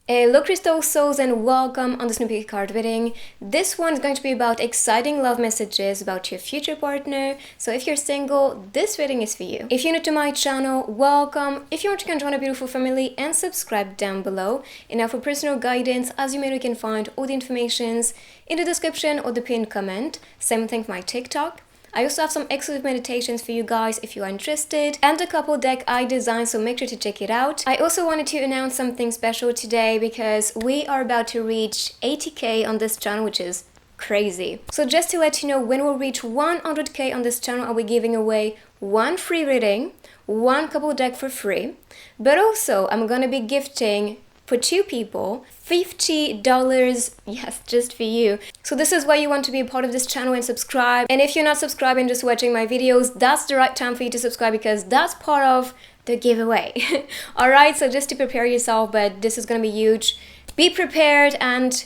Hello Crystal Souls and welcome on this new card reading. This one is going to be about exciting love messages about your future partner. So if you're single, this reading is for you. If you're new to my channel, welcome. If you want to join a beautiful family, and subscribe down below. And now for personal guidance, as you can find all the informations in the description or the pinned comment. Same thing for my TikTok. I also have some exclusive meditations for you guys if you are interested, and a couple deck I designed, so make sure to check it out. I also wanted to announce something special today because we are about to reach 80k on this channel, which is crazy. So just to let you know, when we'll reach 100k on this channel, I'll be giving away one free reading, one couple deck for free, but also I'm gonna be gifting for two people $50, yes, just for you. So this is why you want to be a part of this channel and subscribe. And if you're not subscribing, just watching my videos, that's the right time for you to subscribe because that's part of the giveaway. All right, so just to prepare yourself, but this is gonna be huge. Be prepared and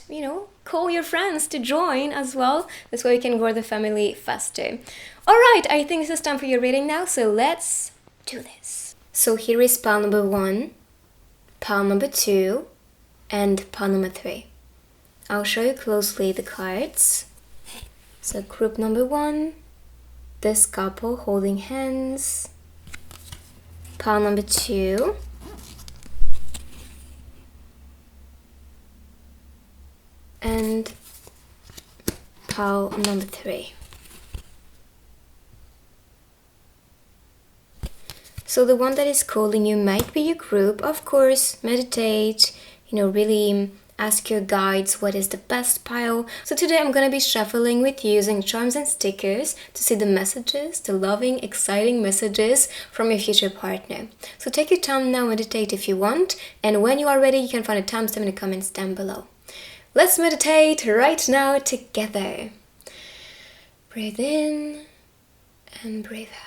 call your friends to join as well. This way we can grow the family faster. All right, I think this is time for your reading now, so let's do this. So here is pile number 1, pile number 2, and pile number 3. I'll show you closely the cards. So group number 1, this couple holding hands. Pile number 2, and pile number 3. So the one that is calling you might be your group. Of course, meditate, really ask your guides what is the best pile. So today I'm going to be shuffling with you using charms and stickers to see the messages, the loving, exciting messages from your future partner. So take your time now, meditate if you want, and when you are ready, you can find a timestamp in the comments down below. Let's meditate right now together. Breathe in and breathe out.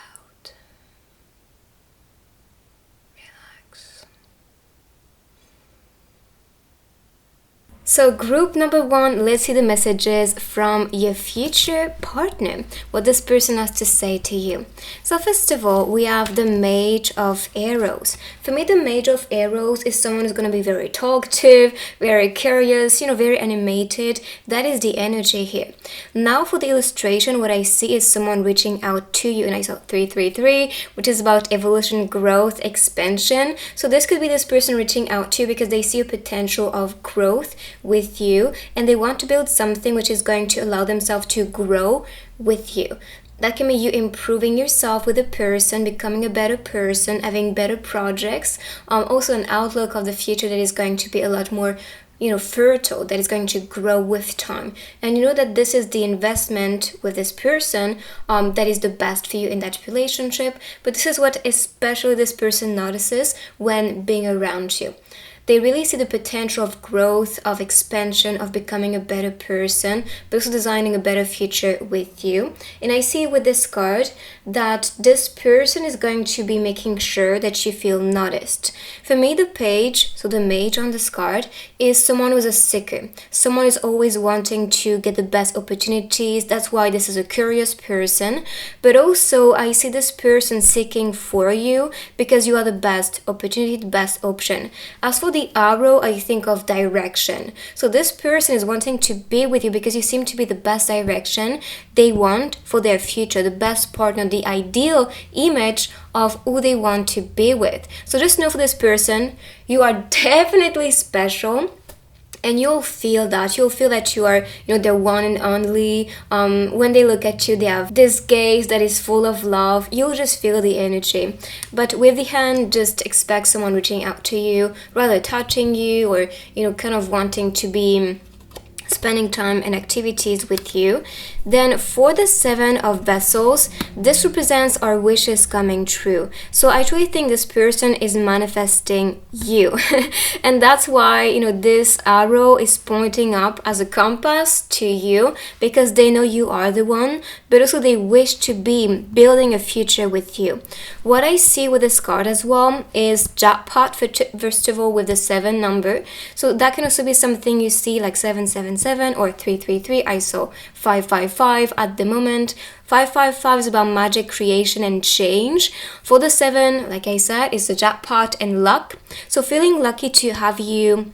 So group number 1, let's see the messages from your future partner, what this person has to say to you. So first of all, we have the Mage of Arrows. For me, the Mage of Arrows is someone who's going to be very talkative, very curious, very animated. That is the energy here. Now for the illustration, what I see is someone reaching out to you, and I saw 333, which is about evolution, growth, expansion. So this could be this person reaching out to you because they see a potential of growth with you, and they want to build something which is going to allow themselves to grow with you. That can be you improving yourself with a person, becoming a better person, having better projects, also an outlook of the future that is going to be a lot more fertile, that is going to grow with time. And that this is the investment with this person that is the best for you in that relationship. But this is what especially this person notices when being around you. They really see the potential of growth, of expansion, of becoming a better person, but also designing a better future with you. And I see with this card that this person is going to be making sure that you feel noticed. For me, the page, so the Mage on this card, is someone who's a seeker. Someone who's always wanting to get the best opportunities. That's why this is a curious person. But also, I see this person seeking for you because you are the best opportunity, the best option. As for the arrow, I think of direction. So this person is wanting to be with you because you seem to be the best direction they want for their future, the best partner, the ideal image of who they want to be with. So just know for this person, you are definitely special. And you'll feel that you are, their one and only. When they look at you, they have this gaze that is full of love. You'll just feel the energy. But with the hand, just expect someone reaching out to you, rather touching you, or, kind of wanting to be spending time and activities with you. Then for the 7 of Vessels, this represents our wishes coming true. So I truly think this person is manifesting you. And that's why, this arrow is pointing up as a compass to you because they know you are the one, but also they wish to be building a future with you. What I see with this card as well is jackpot, first of all, with the 7 number. So that can also be something you see like 777 or 333. I saw 555 at the moment. 555 is about magic, creation, and change. For the 7, like I said, is the jackpot and luck. So feeling lucky to have you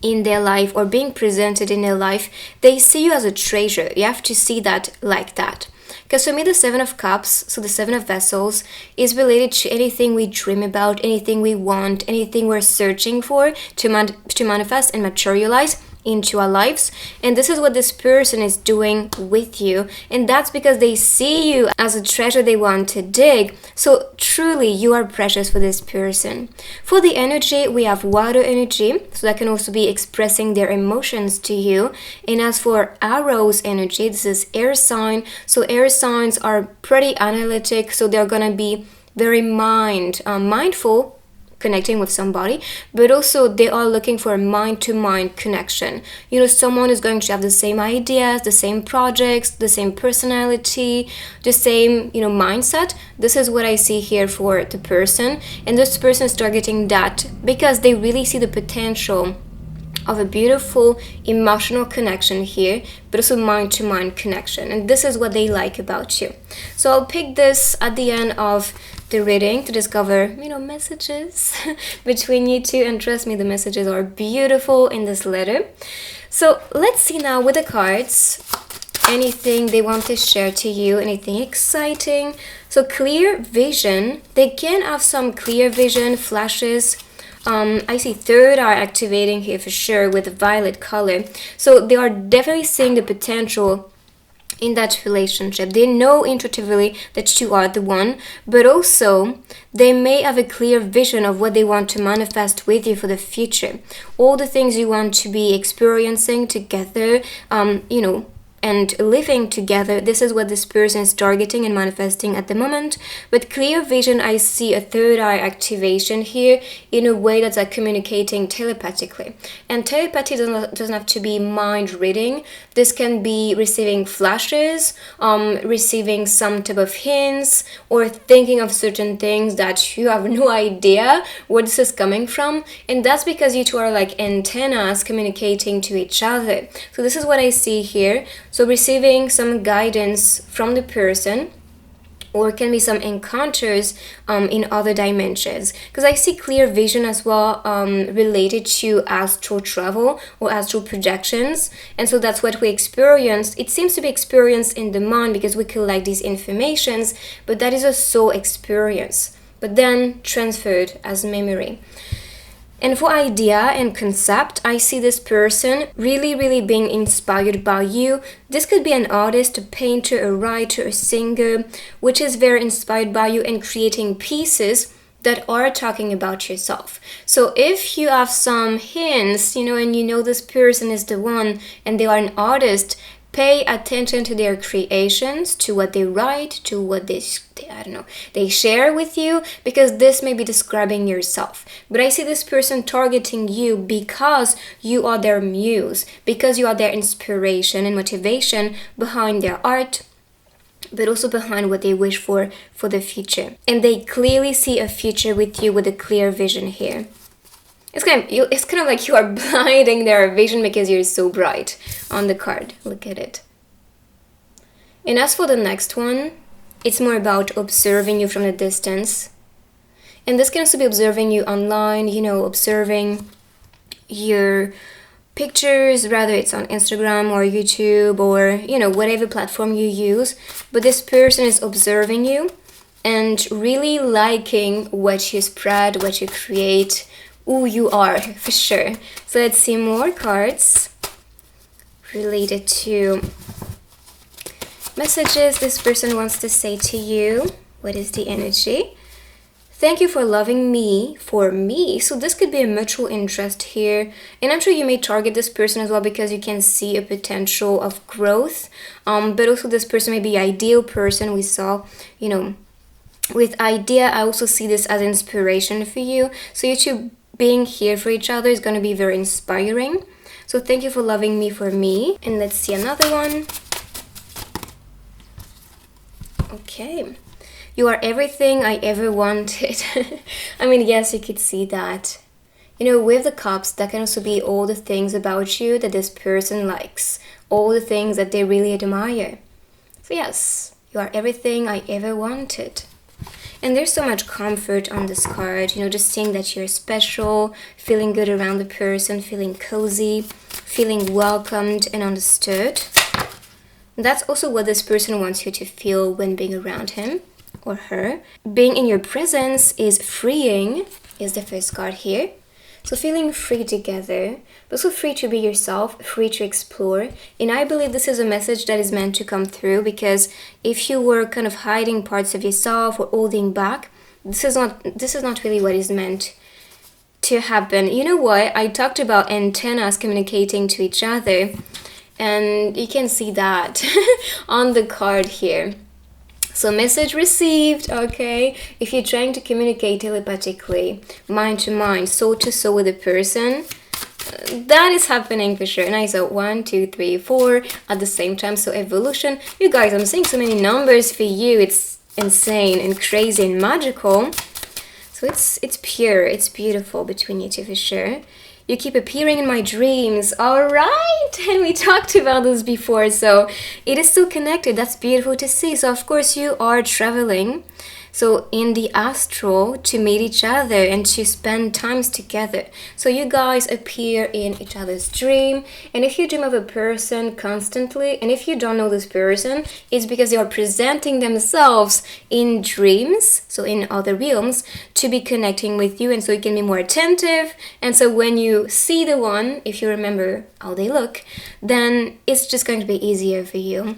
in their life or being presented in their life, they see you as a treasure. You have to see that like that. Because for me, the Seven of Cups, so the Seven of Vessels, is related to anything we dream about, anything we want, anything we're searching for to manifest and materialize into our lives. And this is what this person is doing with you, and that's because they see you as a treasure they want to dig. So truly you are precious for this person. For the energy, we have water energy, so that can also be expressing their emotions to you. And as for arrows energy, this is air sign. So air signs are pretty analytic, so they're gonna be very mindful, connecting with somebody, but also they are looking for a mind-to-mind connection. Someone is going to have the same ideas, the same projects, the same personality, the same mindset. This is what I see here for the person, and this person is targeting that because they really see the potential of a beautiful emotional connection here, but also mind-to-mind connection, and this is what they like about you. So I'll pick this at the end of the reading to discover messages between you two, and trust me, the messages are beautiful in this letter. So let's see now with the cards anything they want to share to you, anything exciting. So clear vision, they can have some clear vision flashes. I see third eye activating here for sure with the violet color. So they are definitely seeing the potential in that relationship. They know intuitively that you are the one, but also they may have a clear vision of what they want to manifest with you for the future. All the things you want to be experiencing together, and living together. This is what this person is targeting and manifesting at the moment. But clear vision, I see a third eye activation here in a way that's like communicating telepathically. And telepathy doesn't have to be mind reading. This can be receiving flashes, receiving some type of hints, or thinking of certain things that you have no idea where this is coming from. And that's because you two are like antennas communicating to each other. So this is what I see here. So receiving some guidance from the person, or can be some encounters in other dimensions. Because I see clear vision as well related to astral travel or astral projections. And so that's what we experience. It seems to be experienced in the mind because we collect these informations, but that is a soul experience, but then transferred as memory. And for idea and concept, I see this person really being inspired by you. This could be an artist, a painter, a writer, a singer, which is very inspired by you and creating pieces that are talking about yourself. So if you have some hints, and this person is the one and they are an artist, pay attention to their creations, to what they write, to what they share with you, because this may be describing yourself. But I see this person targeting you because you are their muse, because you are their inspiration and motivation behind their art, but also behind what they wish for the future. And they clearly see a future with you with a clear vision here. It's kind of like you are blinding their vision because you're so bright on the card. Look at it. And as for the next one, it's more about observing you from a distance. And this can also be observing you online, observing your pictures, whether it's on Instagram or YouTube or, whatever platform you use. But this person is observing you and really liking what you spread, what you create, who you are, for sure. So let's see more cards related to messages this person wants to say to you. What is the energy? Thank you for loving me for me. So this could be a mutual interest here. And I'm sure you may target this person as well because you can see a potential of growth. But also this person may be an ideal person. We saw, with idea, I also see this as inspiration for you. So you two being here for each other is going to be very inspiring. So thank you for loving me for me. And let's see another one. Okay. You are everything I ever wanted. I mean, yes, you could see that. With the cups, that can also be all the things about you that this person likes. All the things that they really admire. So yes, you are everything I ever wanted. And there's so much comfort on this card, just seeing that you're special, feeling good around the person, feeling cozy, feeling welcomed and understood. That's also what this person wants you to feel when being around him or her. Being in your presence is freeing, is the first card here. So feeling free together, but also free to be yourself, free to explore. And I believe this is a message that is meant to come through, because if you were kind of hiding parts of yourself or holding back, this is not really what is meant to happen. You know what? I talked about antennas communicating to each other, and you can see that on the card here. So message received, okay? If you're trying to communicate telepathically, mind to mind, soul to soul with a person, that is happening for sure. And I saw 1, 2, 3, 4 at the same time. So evolution. You guys, I'm seeing so many numbers for you. It's insane and crazy and magical. So it's pure, it's beautiful between you two for sure. You keep appearing in my dreams. All right. And we talked about this before. So it is still connected. That's beautiful to see. So of course you are traveling. So in the astral to meet each other and to spend times together. So you guys appear in each other's dream. And if you dream of a person constantly, and if you don't know this person, it's because they are presenting themselves in dreams, so in other realms, to be connecting with you. And so you can be more attentive. And so when you see the one, if you remember how they look, then it's just going to be easier for you.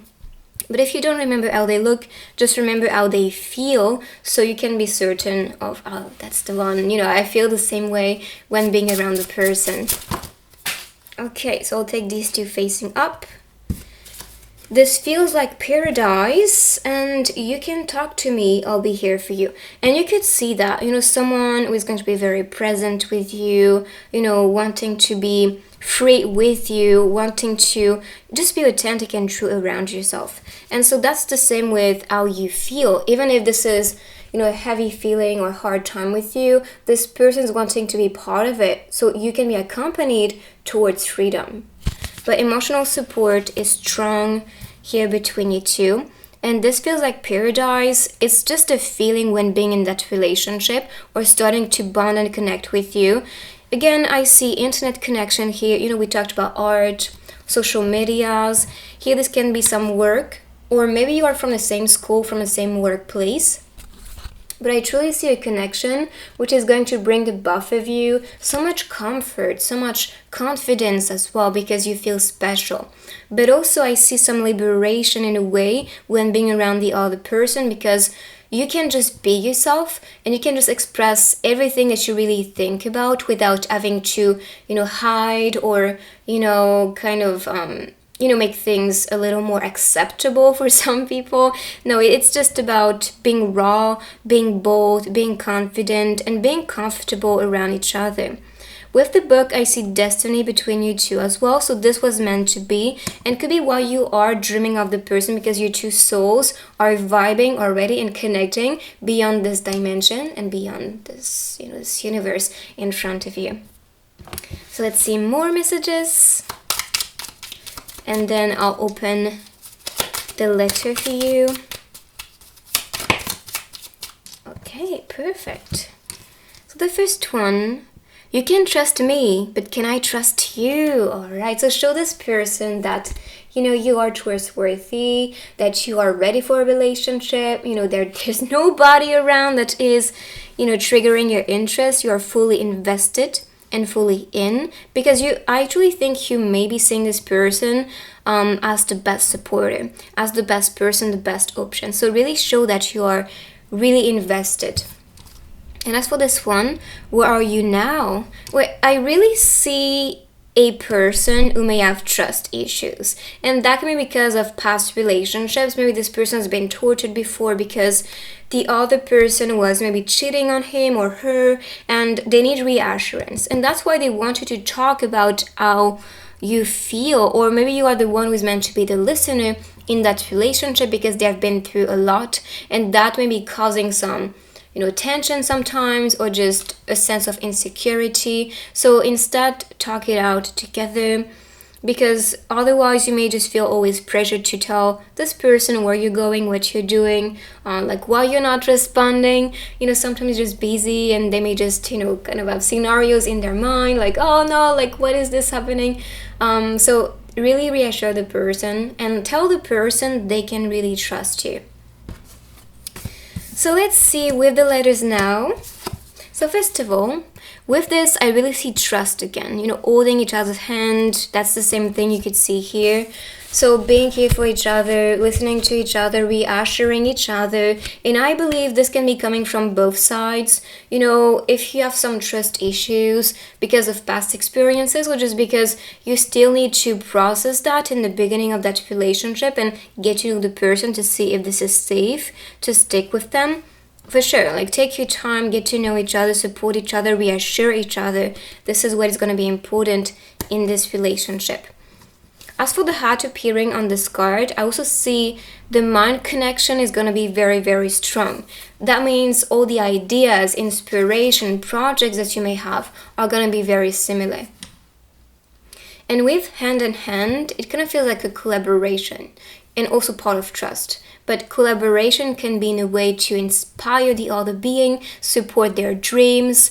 But if you don't remember how they look, just remember how they feel, so you can be certain of, oh, that's the one. I feel the same way when being around the person. Okay, so I'll take these two facing up. This feels like paradise, and you can talk to me. I'll be here for you. And you could see that, someone who is going to be very present with you, wanting to be free with you, wanting to just be authentic and true around yourself. And so that's the same with how you feel. Even if this is, a heavy feeling or hard time with you, this person's wanting to be part of it. So you can be accompanied towards freedom. But emotional support is strong here between you two. And this feels like paradise. It's just a feeling when being in that relationship or starting to bond and connect with you. Again, I see internet connection here. We talked about art, social medias. Here, this can be some work. Or maybe you are from the same school, from the same workplace. But I truly see a connection which is going to bring the both of you so much comfort, so much confidence as well, because you feel special. But also I see some liberation in a way when being around the other person, because you can just be yourself and you can just express everything that you really think about without having to, hide or, make things a little more acceptable for some people. No, it's just about being raw, being bold, being confident, and being comfortable around each other. With the book, I see destiny between you two as well. So this was meant to be, and could be why you are dreaming of the person, because your two souls are vibing already and connecting beyond this dimension and beyond this, this universe in front of you. So let's see more messages. And then I'll open the letter for you. Okay, perfect. So the first one, you can trust me, but can I trust you? All right, so show this person that, you are trustworthy, that you are ready for a relationship. There's nobody around that is, triggering your interest. You are fully invested and fully in, because I actually think you may be seeing this person as the best supporter, as the best person, the best option. So really show that you are really invested. And as for this one, where are you now? Well, I really see a person who may have trust issues, and that can be because of past relationships. Maybe this person has been tortured before because the other person was maybe cheating on him or her, and they need reassurance. And that's why they want you to talk about how you feel, or maybe you are the one who's meant to be the listener in that relationship because they have been through a lot, and that may be causing some tension sometimes, or just a sense of insecurity. So instead, talk it out together. because otherwise you may just feel always pressured to tell this person where you're going, what you're doing, like why you're not responding. Sometimes you're just busy and they may just kind of have scenarios in their mind like, oh no, like what is this happening. So really reassure the person and tell the person they can really trust you. So let's see with the letters now. So first of all, with this, I really see trust again. Holding each other's hand. That's the same thing you could see here. So being here for each other, listening to each other, reassuring each other. And I believe this can be coming from both sides. If you have some trust issues because of past experiences, or just because you still need to process that in the beginning of that relationship and get to know the person to see if this is safe to stick with them. For sure, like take your time, get to know each other, support each other, reassure each other. This is what is going to be important in this relationship. As for the heart appearing on this card, I also see the mind connection is going to be very, very strong. That means all the ideas, inspiration, projects that you may have are going to be very similar. And with hand in hand, it kind of feels like a collaboration and also part of trust. But collaboration can be in a way to inspire the other being, support their dreams,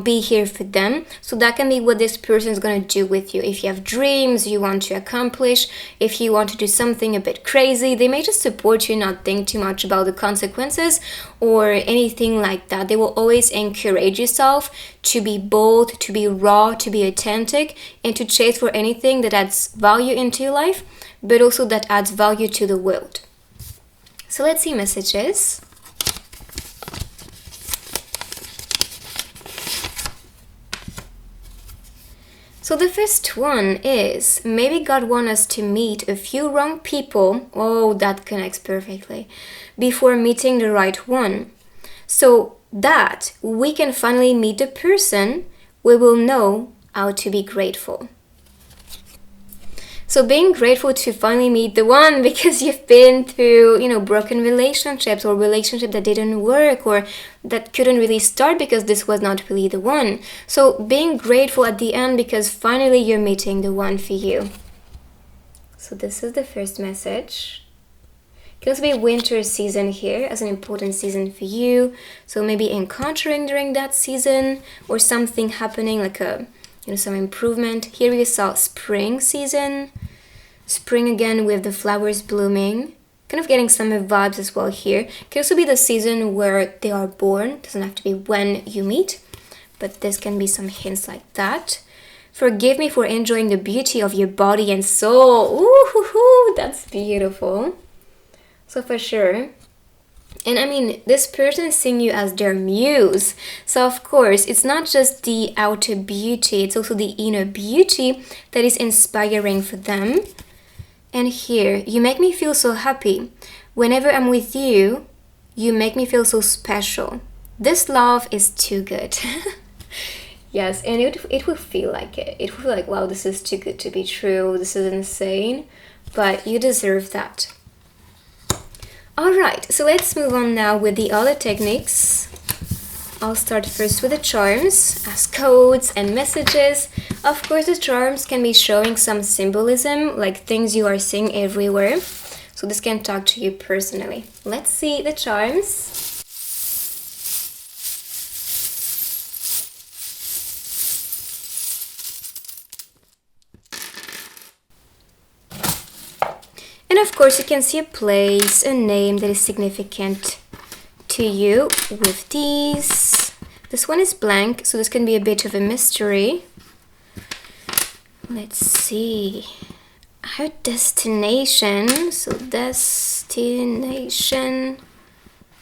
be here for them. So that can be what this person is going to do with you. If you have dreams you want to accomplish, if you want to do something a bit crazy, they may just support you, not think too much about the consequences or anything like that. They will always encourage yourself to be bold, to be raw, to be authentic, and to chase for anything that adds value into your life, but also that adds value to the world. So let's see messages. So the first one is, maybe God wants us to meet a few wrong people. Oh, that connects perfectly. Before meeting the right one. So that we can finally meet the person we will know how to be grateful. So being grateful to finally meet the one because you've been through, broken relationships or relationships that didn't work or that couldn't really start because this was not really the one. So being grateful at the end because finally you're meeting the one for you. So this is the first message. It can also be winter season here as an important season for you. So maybe encountering during that season or something happening like some improvement. Here we saw spring season. Spring again with the flowers blooming. Kind of getting summer vibes as well here. Can also be the season where they are born. Doesn't have to be when you meet. But this can be some hints like that. Forgive me for enjoying the beauty of your body and soul. Ooh, that's beautiful. So for sure. And I mean, this person is seeing you as their muse. So of course, it's not just the outer beauty, it's also the inner beauty that is inspiring for them. And here, you make me feel so happy. Whenever I'm with you, you make me feel so special. This love is too good. Yes, and it will feel like it. It will feel like, wow, this is too good to be true. This is insane. But you deserve that. Alright, so let's move on now with the other techniques. I'll start first with the charms as codes and messages. Of course, the charms can be showing some symbolism, like things you are seeing everywhere. So this can talk to you personally. Let's see the charms. And of course, you can see a place, a name that is significant to you with these. This one is blank, so this can be a bit of a mystery. Let's see. Our destination. So destination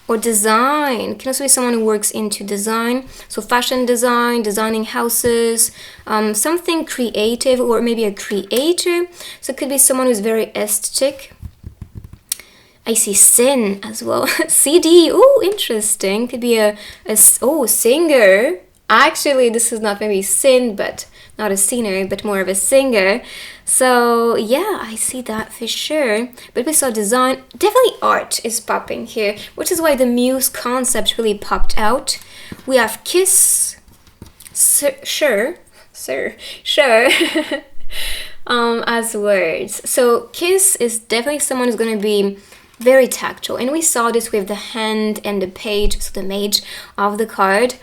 or design. Can also be someone who works into design. So fashion design, designing houses, something creative or maybe a creator. So it could be someone who's very aesthetic. I see sin as well. CD, oh, interesting. Could be a singer. Actually, this is not maybe sin, but not a singer, but more of a singer. So yeah, I see that for sure. But we saw design, definitely art is popping here, which is why the muse concept really popped out. We have kiss, sure. as words. So kiss is definitely someone who's going to be very tactile, and we saw this with the hand and the page, so the mage of the card.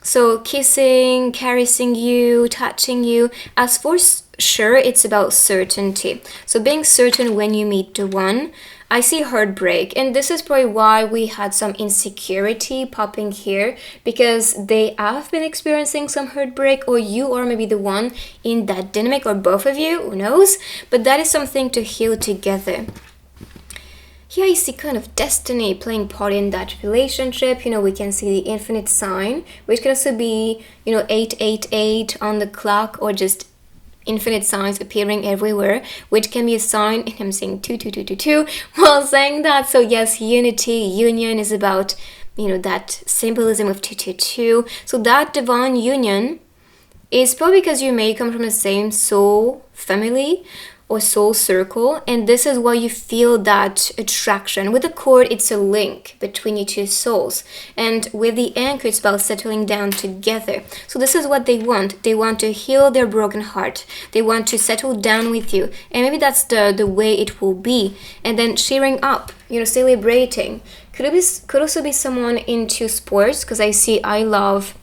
So kissing, caressing you, touching you. As for sure, it's about certainty. So being certain when you meet the one. I see heartbreak, and this is probably why we had some insecurity popping here, because they have been experiencing some heartbreak, or you are maybe the one in that dynamic, or both of you, who knows? But that is something to heal together. Here I see kind of destiny playing part in that relationship. We can see the infinite sign, which can also be, 888 on the clock, or just infinite signs appearing everywhere, which can be a sign, and I'm saying 22222 while saying that. So yes, unity, union is about, that symbolism of 222. So that divine union is probably because you may come from the same soul family or soul circle, and this is why you feel that attraction. With the cord, it's a link between your two souls, and with the anchor, it's about settling down together. So this is what they want. They want to heal their broken heart. They want to settle down with you, and maybe that's the way it will be. And then cheering up, celebrating. Could also be someone into sports, because I see I love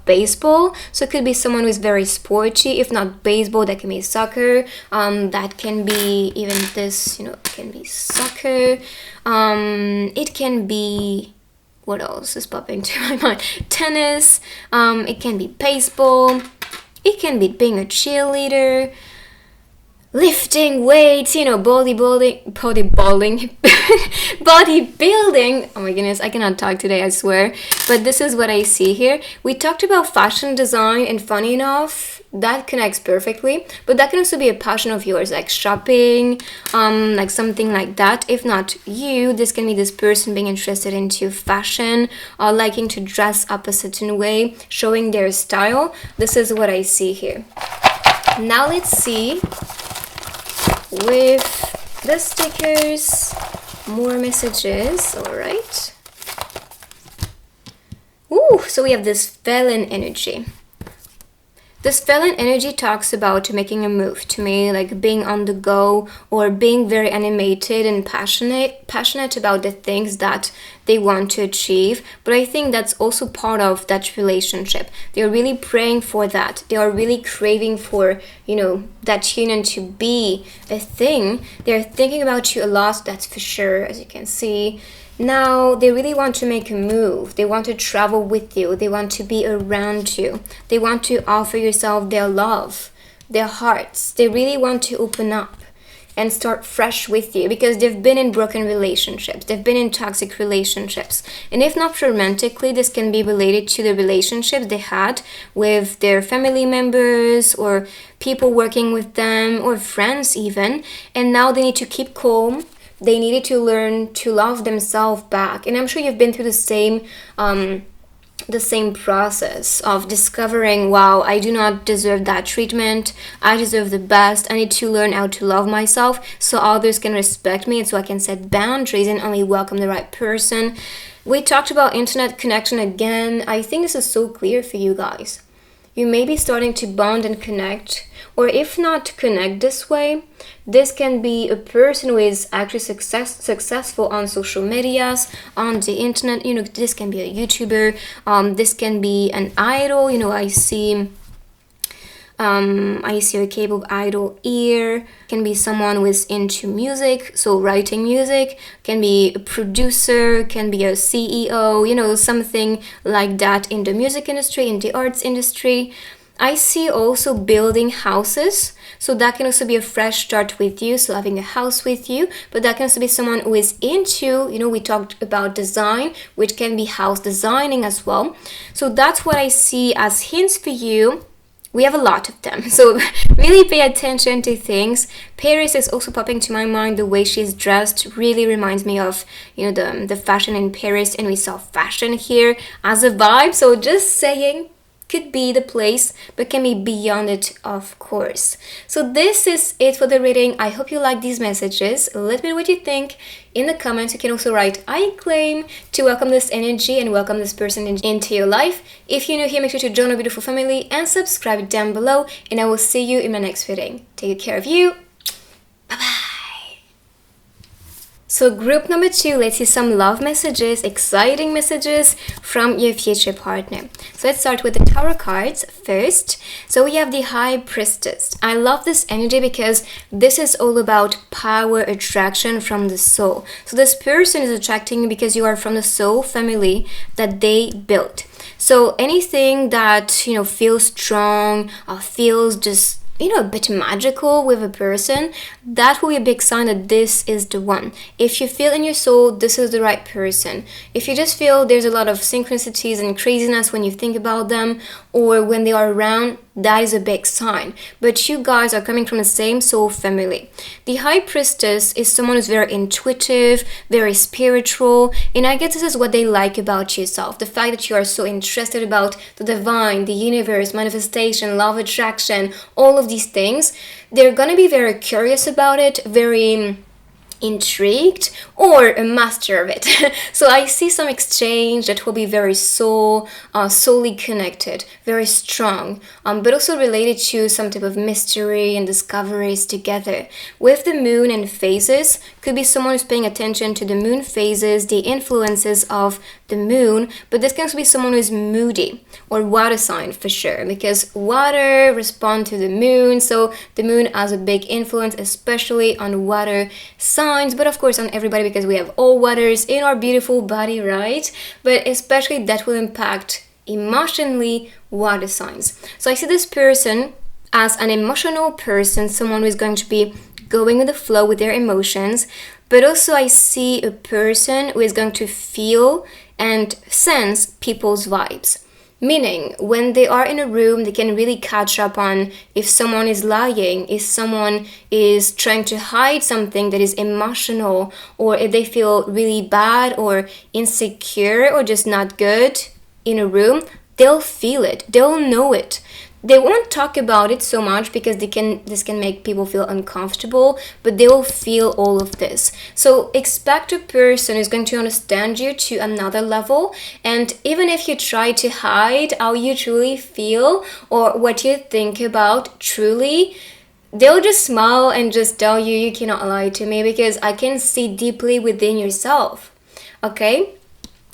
baseball, so it could be someone who is very sporty. If not baseball, that can be soccer, that can be even this, it can be soccer, it can be, what else is popping to my mind, tennis, it can be baseball, it can be being a cheerleader, lifting weights, bodybuilding. Oh my goodness, I cannot talk today, I swear. But this is what I see here. We talked about fashion design, and funny enough, that connects perfectly. But that can also be a passion of yours, like shopping, like something like that. If not you, this can be this person being interested into fashion, or liking to dress up a certain way, showing their style. This is what I see here. Now let's see with the stickers more messages. All right. Ooh, so we have this felon energy. This felon energy talks about making a move. To me, like being on the go, or being very animated and passionate about the things that they want to achieve. But I think that's also part of that relationship. They're really praying for that. They are really craving for, that union to be a thing. They're thinking about you a lot, that's for sure, as you can see. Now, they really want to make a move. They want to travel with you. They want to be around you. They want to offer yourself their love, their hearts. They really want to open up and start fresh with you, because they've been in broken relationships. They've been in toxic relationships. And if not romantically, this can be related to the relationships they had with their family members, or people working with them, or friends even. And now they need to keep calm. They needed to learn to love themselves back. And I'm sure you've been through the same process of discovering, wow, I do not deserve that treatment. I deserve the best. I need to learn how to love myself so others can respect me, and so I can set boundaries and only welcome the right person. We talked about internet connection again. I think this is so clear for you guys. You may be starting to bond and connect, or if not connect this way, this can be a person who is actually successful on social medias, on the internet. This can be a YouTuber, this can be an idol. I see a K-pop idol here. Can be someone who is into music, so writing music. Can be a producer, can be a CEO, something like that in the music industry, in the arts industry. I see also building houses, so that can also be a fresh start with you, so having a house with you. But that can also be someone who is into, we talked about design, which can be house designing as well. So that's what I see as hints for you. We have a lot of them, so really pay attention to things. Paris is also popping to my mind. The way she's dressed really reminds me of, the fashion in Paris, and we saw fashion here as a vibe. So just saying, could be the place, but can be beyond it, of course. So this is it for the reading. I hope you like these messages. Let me know what you think in the comments. You can also write I claim to welcome this energy and welcome this person into your life. If you're new here, make sure to join our beautiful family and subscribe down below, and I will see you in my next reading. Take care of you. Bye bye. So group number 2, let's see some love messages, exciting messages from your future partner. So let's start with the tarot cards first. So we have the High Priestess. I love this energy because this is all about power, attraction from the soul. So this person is attracting you because you are from the soul family that they built. So anything that, feels strong or feels just a bit magical with a person, that will be a big sign that this is the one. If you feel in your soul this is the right person, if you just feel there's a lot of synchronicities and craziness when you think about them or when they are around, that is a big sign. But you guys are coming from the same soul family. The High Priestess is someone who's very intuitive, very spiritual, and I guess this is what they like about yourself. The fact that you are so interested about the divine, the universe, manifestation, love, attraction, all of these things. They're gonna be very curious about it, very intrigued, or a master of it. So I see some exchange that will be very soully connected, very strong, but also related to some type of mystery and discoveries together. With the moon and phases, could be someone who's paying attention to the moon phases, the influences of the moon, but this can also be someone who's moody or water sign for sure, because water respond to the moon, so the moon has a big influence, especially on water signs, but of course on everybody because we have all waters in our beautiful body, right? But especially that will impact emotionally water signs. So I see this person as an emotional person, someone who is going to be going with the flow with their emotions, but also I see a person who is going to feel and sense people's vibes. Meaning, when they are in a room, they can really catch up on if someone is lying, if someone is trying to hide something that is emotional, or if they feel really bad or insecure or just not good in a room, they'll feel it, they'll know it. They won't talk about it so much because this can make people feel uncomfortable, but they will feel all of this. So expect a person who's going to understand you to another level, and even if you try to hide how you truly feel or what you think about truly, they'll just smile and just tell you, you cannot lie to me because I can see deeply within yourself. Okay?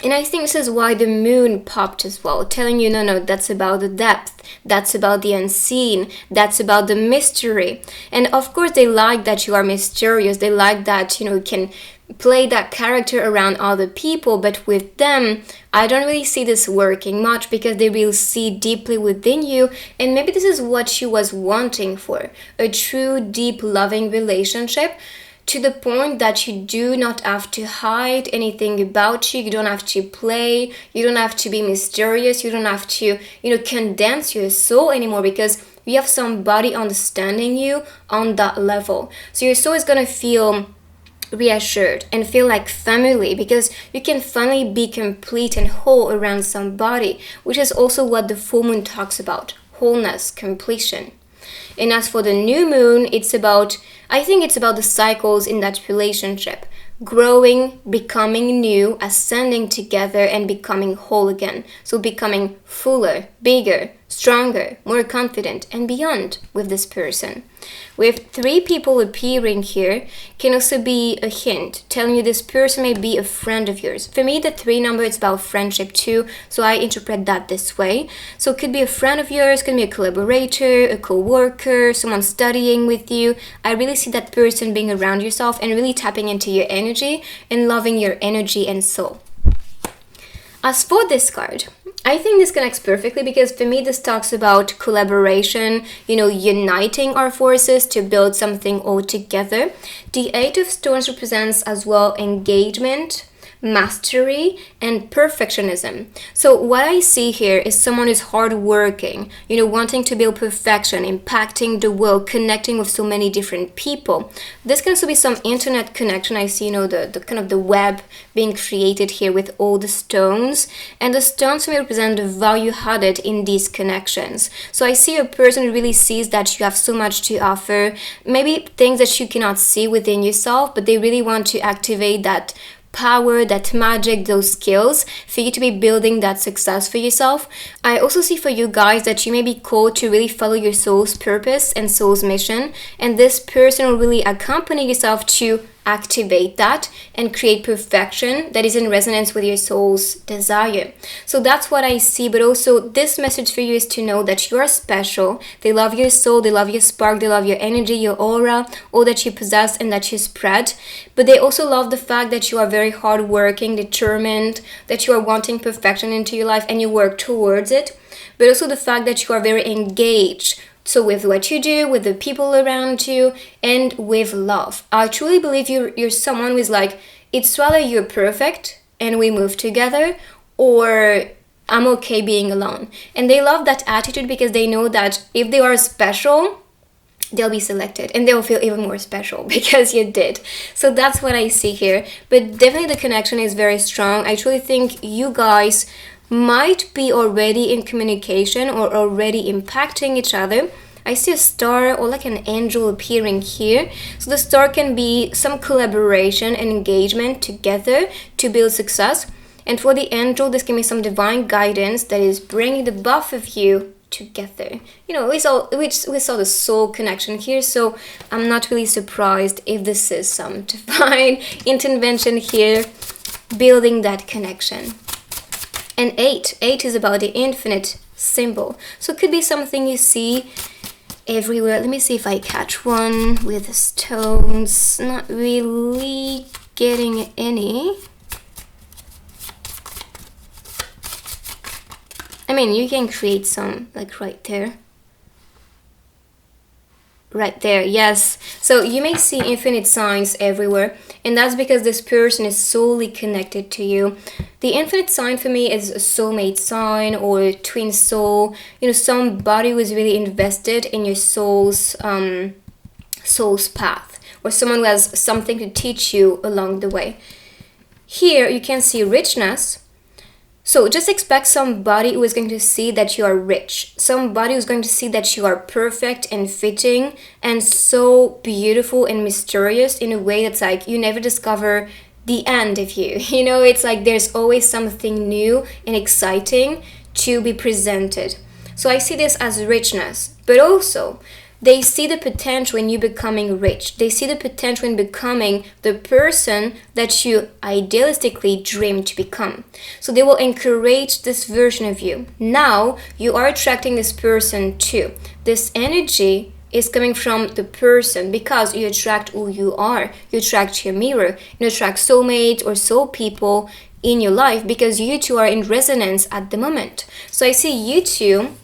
And I think this is why the moon popped as well, telling you, no, that's about the depth, that's about the unseen, that's about the mystery. And of course, they like that you are mysterious. They like that, you can play that character around other people. But with them, I don't really see this working much because they will see deeply within you. And maybe this is what she was wanting for, a true, deep, loving relationship, to the point that you do not have to hide anything about you. You don't have to play. You don't have to be mysterious. You don't have to, condense your soul anymore because you have somebody understanding you on that level. So your soul is going to feel reassured and feel like family because you can finally be complete and whole around somebody, which is also what the full moon talks about, wholeness, completion. And as for the new moon, I think it's about the cycles in that relationship. Growing, becoming new, ascending together, and becoming whole again. So becoming fuller, bigger, stronger, more confident, and beyond with this person. With 3 people appearing here can also be a hint telling you this person may be a friend of yours. For me, the 3 number is about friendship too, so I interpret that this way. So it could be a friend of yours, could be a collaborator, a co-worker, someone studying with you. I really see that person being around yourself and really tapping into your energy and loving your energy and soul. As for this card, I think this connects perfectly because for me this talks about collaboration, uniting our forces to build something all together. The 8 of Stones represents as well engagement, mastery, and perfectionism. So what I see here is someone who's hardworking, wanting to build perfection, impacting the world, connecting with so many different people. This can also be some internet connection. I see, the kind of the web being created here with all the stones, and the stones may represent the value added in these connections. So I see a person who really sees that you have so much to offer, maybe things that you cannot see within yourself, but they really want to activate that power, that magic, those skills for you to be building that success for yourself. I also see for you guys that you may be called to really follow your soul's purpose and soul's mission, and this person will really accompany yourself to activate that and create perfection that is in resonance with your soul's desire. So that's what I see. But also this message for you is to know that you are special. They love your soul, they love your spark, they love your energy, your aura, all that you possess and that you spread. But they also love the fact that you are very hardworking, determined, that you are wanting perfection into your life and you work towards it. But also the fact that you are very engaged, so with what you do, with the people around you, and with love. I truly believe you're someone who is like, it's rather you're perfect and we move together, or I'm okay being alone. And they love that attitude because they know that if they are special, they'll be selected and they'll feel even more special because you did. So that's what I see here. But definitely the connection is very strong. I truly think you guys might be already in communication or already impacting each other. I see a star or like an angel appearing here. So the star can be some collaboration and engagement together to build success. And for the angel, this can be some divine guidance that is bringing the both of you together. We saw the soul connection here, so I'm not really surprised if this is some divine intervention here, building that connection. And 8 is about the infinite symbol. So it could be something you see everywhere. Let me see if I catch one with the stones. Not really getting any. I mean, you can create some, like right there. Right there, yes. So you may see infinite signs everywhere, and that's because this person is solely connected to you. The infinite sign for me is a soulmate sign or a twin soul. Somebody who is really invested in your soul's path, or someone who has something to teach you along the way. Here you can see richness. So just expect somebody who is going to see that you are rich. Somebody who's going to see that you are perfect and fitting and so beautiful and mysterious in a way that's like you never discover the end of you. It's like there's always something new and exciting to be presented. So I see this as richness, but also they see the potential in you becoming rich. They see the potential in becoming the person that you idealistically dream to become. So they will encourage this version of you. Now you are attracting this person too. This energy is coming from the person because you attract who you are. You attract your mirror. You attract soulmates or soul people in your life because you two are in resonance at the moment. So I see you two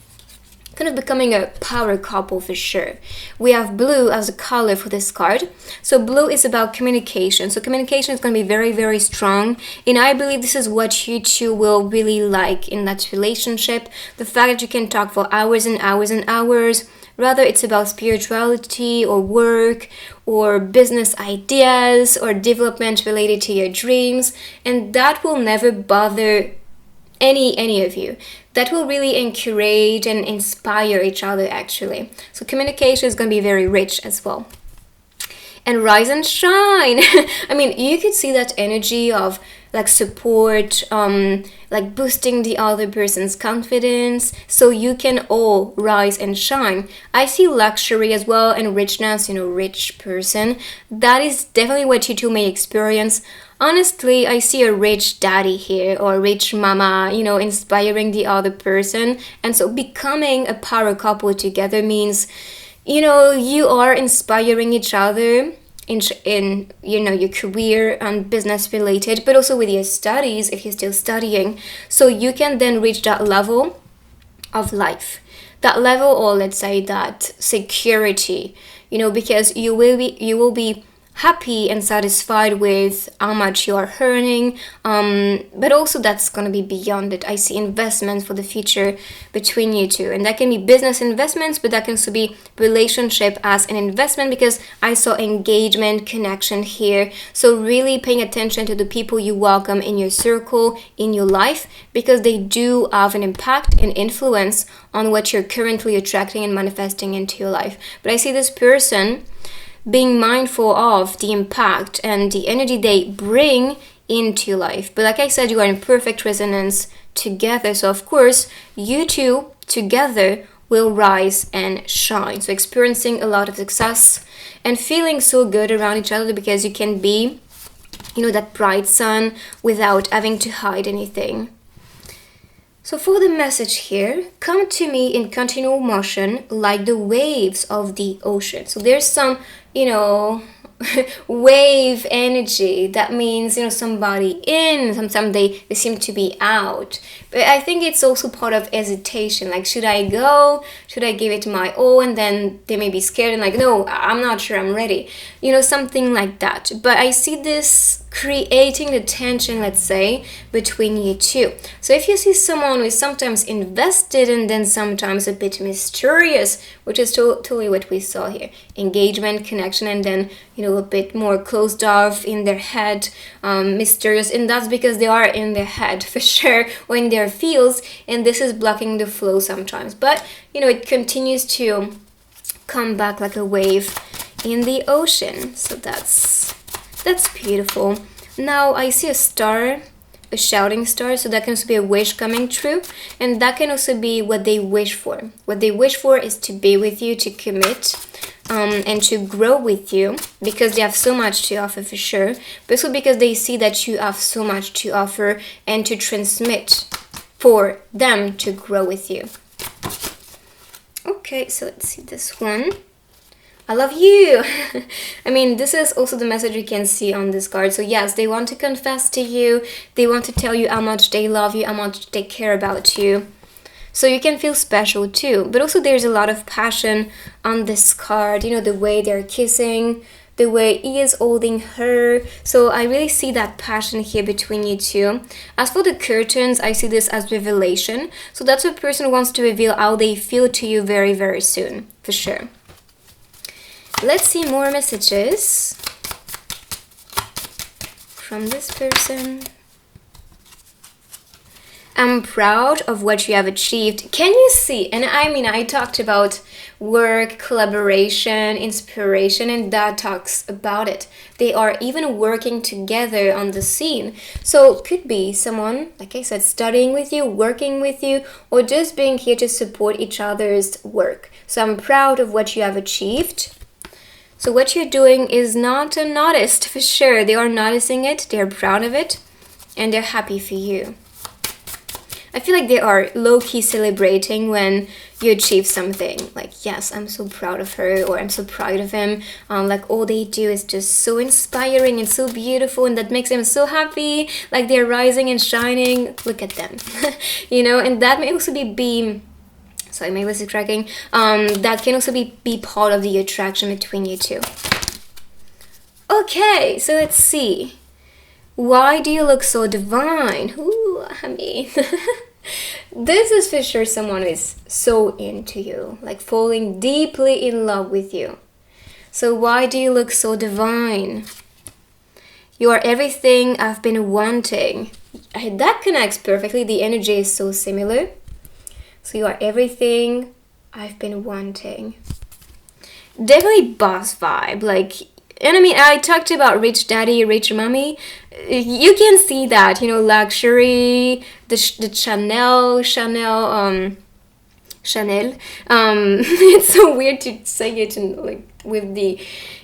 kind of becoming a power couple for sure. We have blue as a color for this card. So blue is about communication. So communication is going to be very, very strong. And I believe this is what you two will really like in that relationship. The fact that you can talk for hours and hours and hours. Rather, it's about spirituality or work or business ideas or development related to your dreams. And that will never bother any of you. That will really encourage and inspire each other actually. So communication is going to be very rich as well. And rise and shine. I mean, you could see that energy of like support, like boosting the other person's confidence, so you can all rise and shine. I see luxury as well and richness, rich person. That is definitely what you two may experience. Honestly, I see a rich daddy here or rich mama, inspiring the other person. And so becoming a power couple together means, you are inspiring each other in your career and business related, but also with your studies if you're still studying. So you can then reach that level of life, that level, or let's say that security, because you will be happy and satisfied with how much you are earning, but also that's going to be beyond it. I see investments for the future between you two, and that can be business investments, but that can also be relationship as an investment, because I saw engagement, connection here. So really paying attention to the people you welcome in your circle, in your life, because they do have an impact and influence on what you're currently attracting and manifesting into your life. But I see this person being mindful of the impact and the energy they bring into your life. But like I said, you are in perfect resonance together. So of course, you two together will rise and shine. So experiencing a lot of success and feeling so good around each other, because you can be, that bright sun without having to hide anything. So for the message here, come to me in continual motion like the waves of the ocean. So there's some, wave energy. That means, somebody in, sometimes they seem to be out. But I think it's also part of hesitation. Like, should I go? Should I give it my all? And then they may be scared and like, no, I'm not sure I'm ready. Something like that. But I see this creating the tension, let's say, between you two. So if you see someone who is sometimes invested and then sometimes a bit mysterious, which is totally what we saw here, engagement, connection, and then a bit more closed off in their head, mysterious, and that's because they are in their head for sure, or in their feels, and this is blocking the flow sometimes. But it continues to come back like a wave in the ocean. So that's beautiful. Now I see a star, a shouting star, so that can also be a wish coming true, and that can also be what they wish for. What they wish for is to be with you, to commit, and to grow with you, because they have so much to offer for sure, but also because they see that you have so much to offer and to transmit for them to grow with you. Okay, so let's see this one. I love you. I mean, this is also the message you can see on this card. So yes, they want to confess to you. They want to tell you how much they love you, how much they care about you. So you can feel special too. But also there's a lot of passion on this card. The way they're kissing, the way he is holding her. So I really see that passion here between you two. As for the curtains, I see this as revelation. So that's a person who wants to reveal how they feel to you very, very soon, for sure. Let's see more messages from this person. I'm proud of what you have achieved. Can you see? And I talked about work, collaboration, inspiration, and that talks about it. They are even working together on the scene. So it could be someone, like I said, studying with you, working with you, or just being here to support each other's work. So I'm proud of what you have achieved. So what you're doing is not unnoticed, for sure. They are noticing it, they're proud of it, and they're happy for you. I feel like they are low-key celebrating when you achieve something. Like, yes, I'm so proud of her, or I'm so proud of him. Like, all they do is just so inspiring and so beautiful, and that makes them so happy. Like, they're rising and shining. Look at them. And that may also be sorry, my voice is cracking. That can also be part of the attraction between you two. Okay, so let's see. Why do you look so divine? Ooh, this is for sure someone who is so into you, like falling deeply in love with you. So why do you look so divine? You are everything I've been wanting. That connects perfectly. The energy is so similar. So you are everything I've been wanting. Definitely boss vibe. I talked about rich daddy, rich mommy. You can see that, luxury, the Chanel. It's so weird to say it with the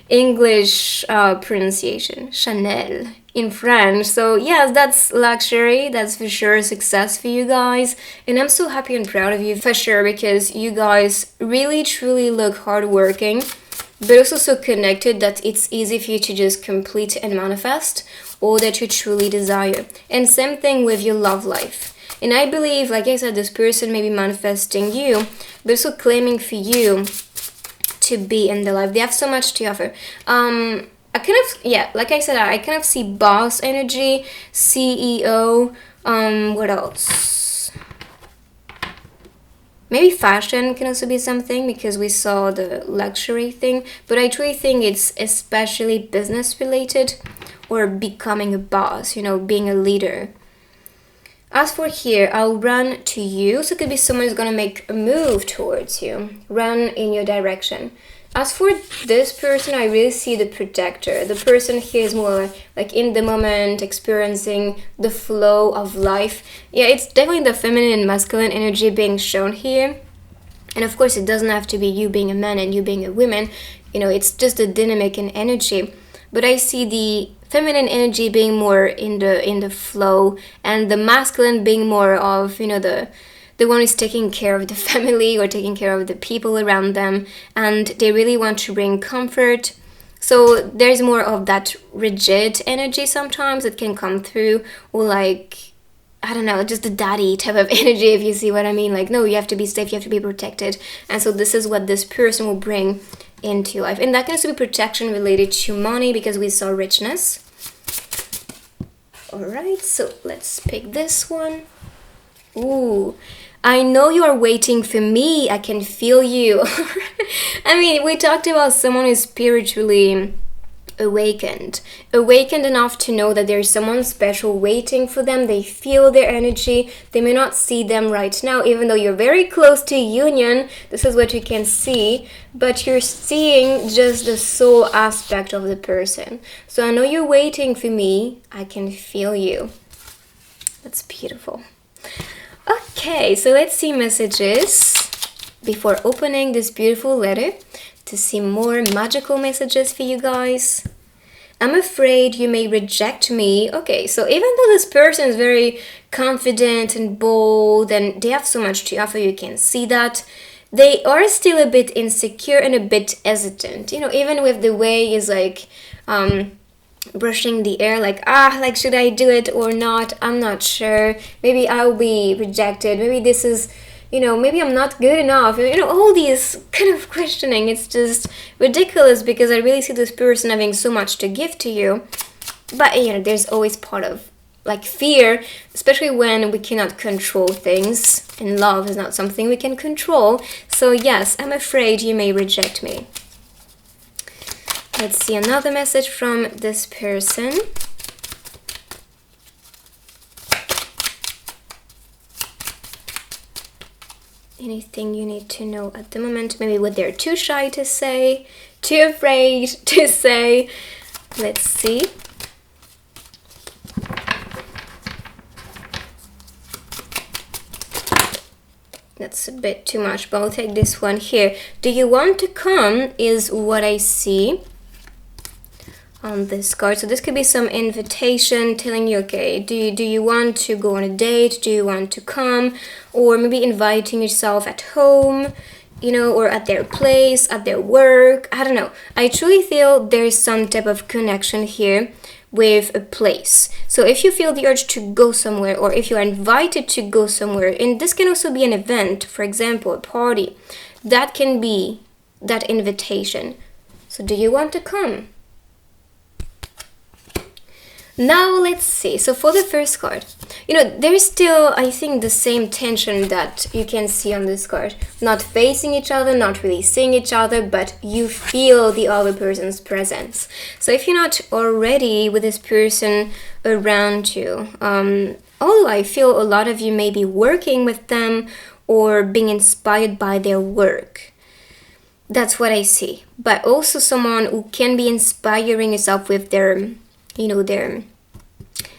English pronunciation. Chanel in French. So yes, that's luxury. That's for sure success for you guys. And I'm so happy and proud of you for sure, because you guys really truly look hardworking, but also so connected that it's easy for you to just complete and manifest all that you truly desire. And same thing with your love life. And I believe, like I said, this person may be manifesting you, but also claiming for you to be in their life. They have so much to offer. I kind of, yeah, like I said, I kind of see boss energy, CEO. What else? Maybe fashion can also be something, because we saw the luxury thing, but I truly think it's especially business related, or becoming a boss, being a leader. As for here, I'll run to you, so it could be someone who's gonna make a move towards you, run in your direction. As for this person, I really see the protector. The person here is more like in the moment, experiencing the flow of life. Yeah, it's definitely the feminine and masculine energy being shown here. And of course, it doesn't have to be you being a man and you being a woman. It's just the dynamic and energy. But I see the feminine energy being more in the flow, and the masculine being more of, the one who's taking care of the family or taking care of the people around them, and they really want to bring comfort. So there's more of that rigid energy sometimes that can come through, or like, I don't know, just the daddy type of energy, if you see what I mean. Like, no, you have to be safe, you have to be protected. And so this is what this person will bring into life. And that can also be protection related to money, because we saw richness. Alright, so let's pick this one. Ooh, I know you are waiting for me. I can feel you. I mean, we talked about someone who's spiritually awakened enough to know that there's someone special waiting for them. They feel their energy. They may not see them right now, even though you're very close to union. This is what you can see, but you're seeing just the soul aspect of the person. So I know you're waiting for me. I can feel you. That's beautiful. Okay, so let's see messages before opening this beautiful letter to see more magical messages for you guys. I'm afraid you may reject me. Okay, so even though this person is very confident and bold and they have so much to offer, you can see that they are still a bit insecure and a bit hesitant. Even with the way is like brushing the air, like should I do it or not? I'm not sure. Maybe I'll be rejected. Maybe this is, maybe I'm not good enough. All these kind of questioning. It's just ridiculous, because I really see this person having so much to give to you. But, there's always part of like fear, especially when we cannot control things, and love is not something we can control. So yes, I'm afraid you may reject me. Let's see another message from this person. Anything you need to know at the moment? Maybe what they're too shy to say, too afraid to say. Let's see. That's a bit too much, but I'll take this one here. Do you want to come is what I see on this card. So this could be some invitation telling you, okay, do you want to go on a date? Do you want to come? Or maybe inviting yourself at home, or at their place, at their work. I don't know. I truly feel there's some type of connection here with a place. So if you feel the urge to go somewhere, or if you are invited to go somewhere, and this can also be an event, for example, a party, that can be that invitation. So do you want to come? Now let's see. So for the first card, there's still, I think, the same tension that you can see on this card. Not facing each other, not really seeing each other, but you feel the other person's presence. So if you're not already with this person around you, although I feel a lot of you may be working with them or being inspired by their work. That's what I see. But also someone who can be inspiring yourself with their their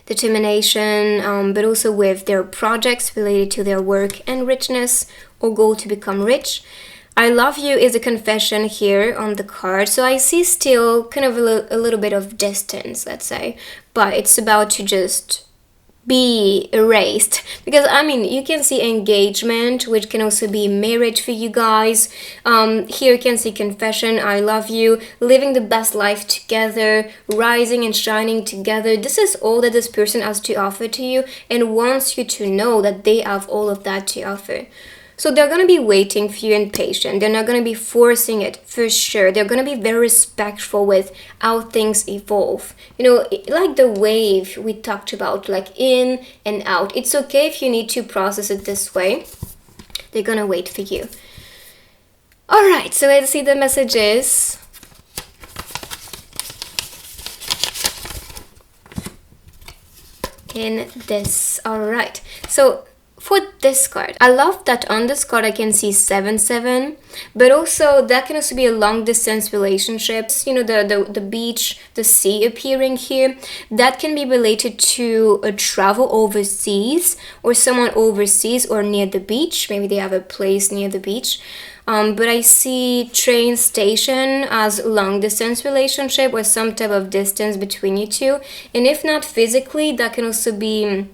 determination, but also with their projects related to their work and richness, or goal to become rich. I love you is a confession here on the card. So I see still kind of a little bit of distance, let's say, but it's about to just be erased, because you can see engagement, which can also be marriage for you guys. Here you can see confession, I love you, living the best life together, rising and shining together. This is all that this person has to offer to you, and wants you to know that they have all of that to offer. So they're going to be waiting for you and patient. They're not going to be forcing it for sure. They're going to be very respectful with how things evolve. You know, like the wave we talked about, like in and out. It's okay if you need to process it this way. They're going to wait for you. All right, so let's see the messages. In this. All right. So for this card, I love that on this card I can see 7-7, but also that can also be a long distance relationships. You know, the beach, the sea appearing here. That can be related to a travel overseas or someone overseas or near the beach. Maybe they have a place near the beach. But I see train station as long distance relationship or some type of distance between you two. And if not physically, that can also be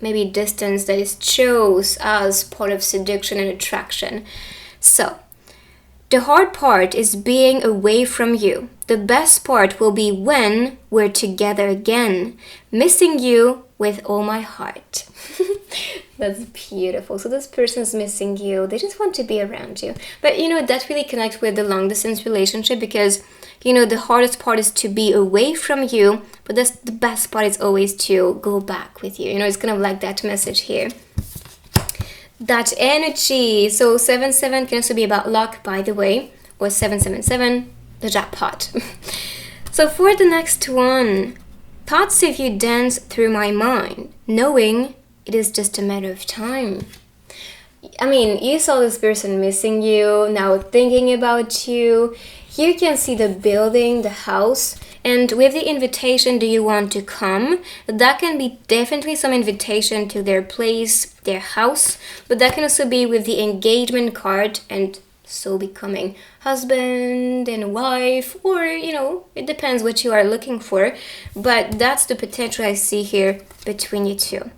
maybe distance that is chose as part of seduction and attraction. So the hard part is being away from you. The best part will be when we're together again, missing you with all my heart. That's beautiful. So this person's missing you. They just want to be around you. But you know, that really connects with the long distance relationship because, you know, the hardest part is to be away from you, but that's the best part is always to go back with you. You know, it's kind of like that message here. That energy. So 7-7 can also be about luck, by the way, or 7-7-7, the jackpot. So for the next one, thoughts of you dance through my mind, knowing it is just a matter of time. I mean, you saw this person missing you, now thinking about you. You can see the building, the house, and with the invitation, do you want to come? That can be definitely some invitation to their place, their house, but that can also be with the engagement card and so becoming husband and wife, or, you know, it depends what you are looking for, but that's the potential I see here between you two.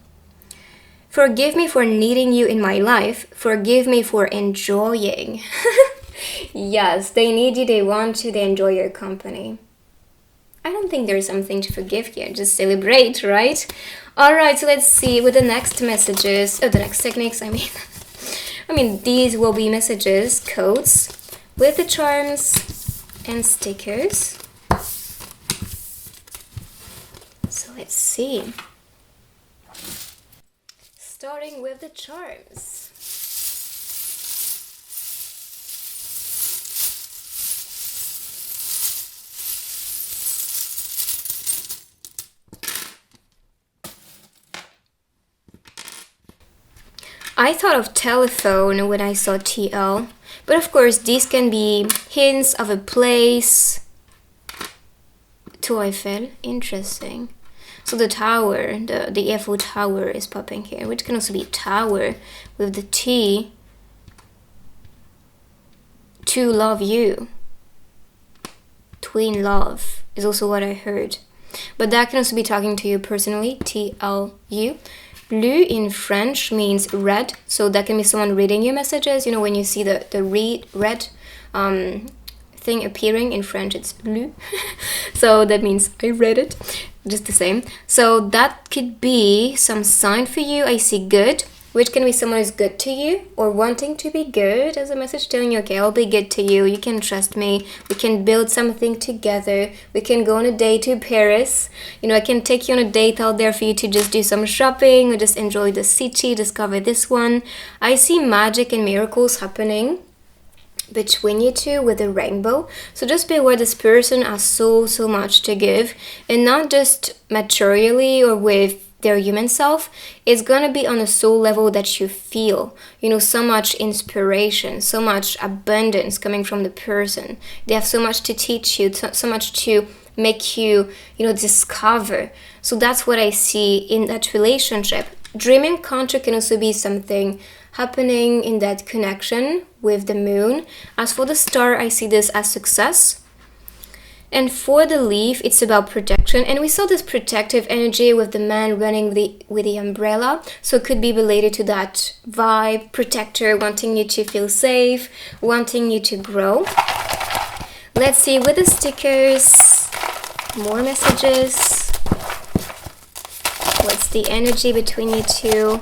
Forgive me for needing you in my life. Forgive me for enjoying. Yes, they need you, they want you, they enjoy your company. I don't think there's something to forgive here. Just celebrate, right? All right, so let's see with the next messages. Oh, the next techniques, I mean. I mean, these will be messages, codes, with the charms and stickers. So let's see. Starting with the charms. I thought of telephone when I saw TL, but of course these can be hints of a place. Tour Eiffel, interesting. So the tower, the Eiffel Tower is popping here, which can also be tower with the T. To love you. Twin love is also what I heard. But that can also be talking to you personally, TLU. Blue in French means red, so that can be someone reading your messages. You know, when you see the red thing appearing in French, it's bleu. So that means I read it, just the same. So that could be some sign for you. I see good, which can be someone who's good to you or wanting to be good as a message telling you, okay, I'll be good to you. You can trust me. We can build something together. We can go on a date to Paris. You know, I can take you on a date out there for you to just do some shopping or just enjoy the city, discover this one. I see magic and miracles happening between you two with a rainbow. So just be aware this person has so much to give, and not just materially or with their human self. It's gonna be on a soul level that you feel, you know, so much inspiration, so much abundance coming from the person. They have so much to teach you, so much to make you, you know, discover. So that's what I see in that relationship. Dream encounter can also be something happening in that connection with the moon. As for the star, I see this as success. And for the leaf, it's about protection. And we saw this protective energy with the man running with the umbrella. So it could be related to that vibe, protector, wanting you to feel safe, wanting you to grow. Let's see with the stickers, more messages. What's the energy between you two?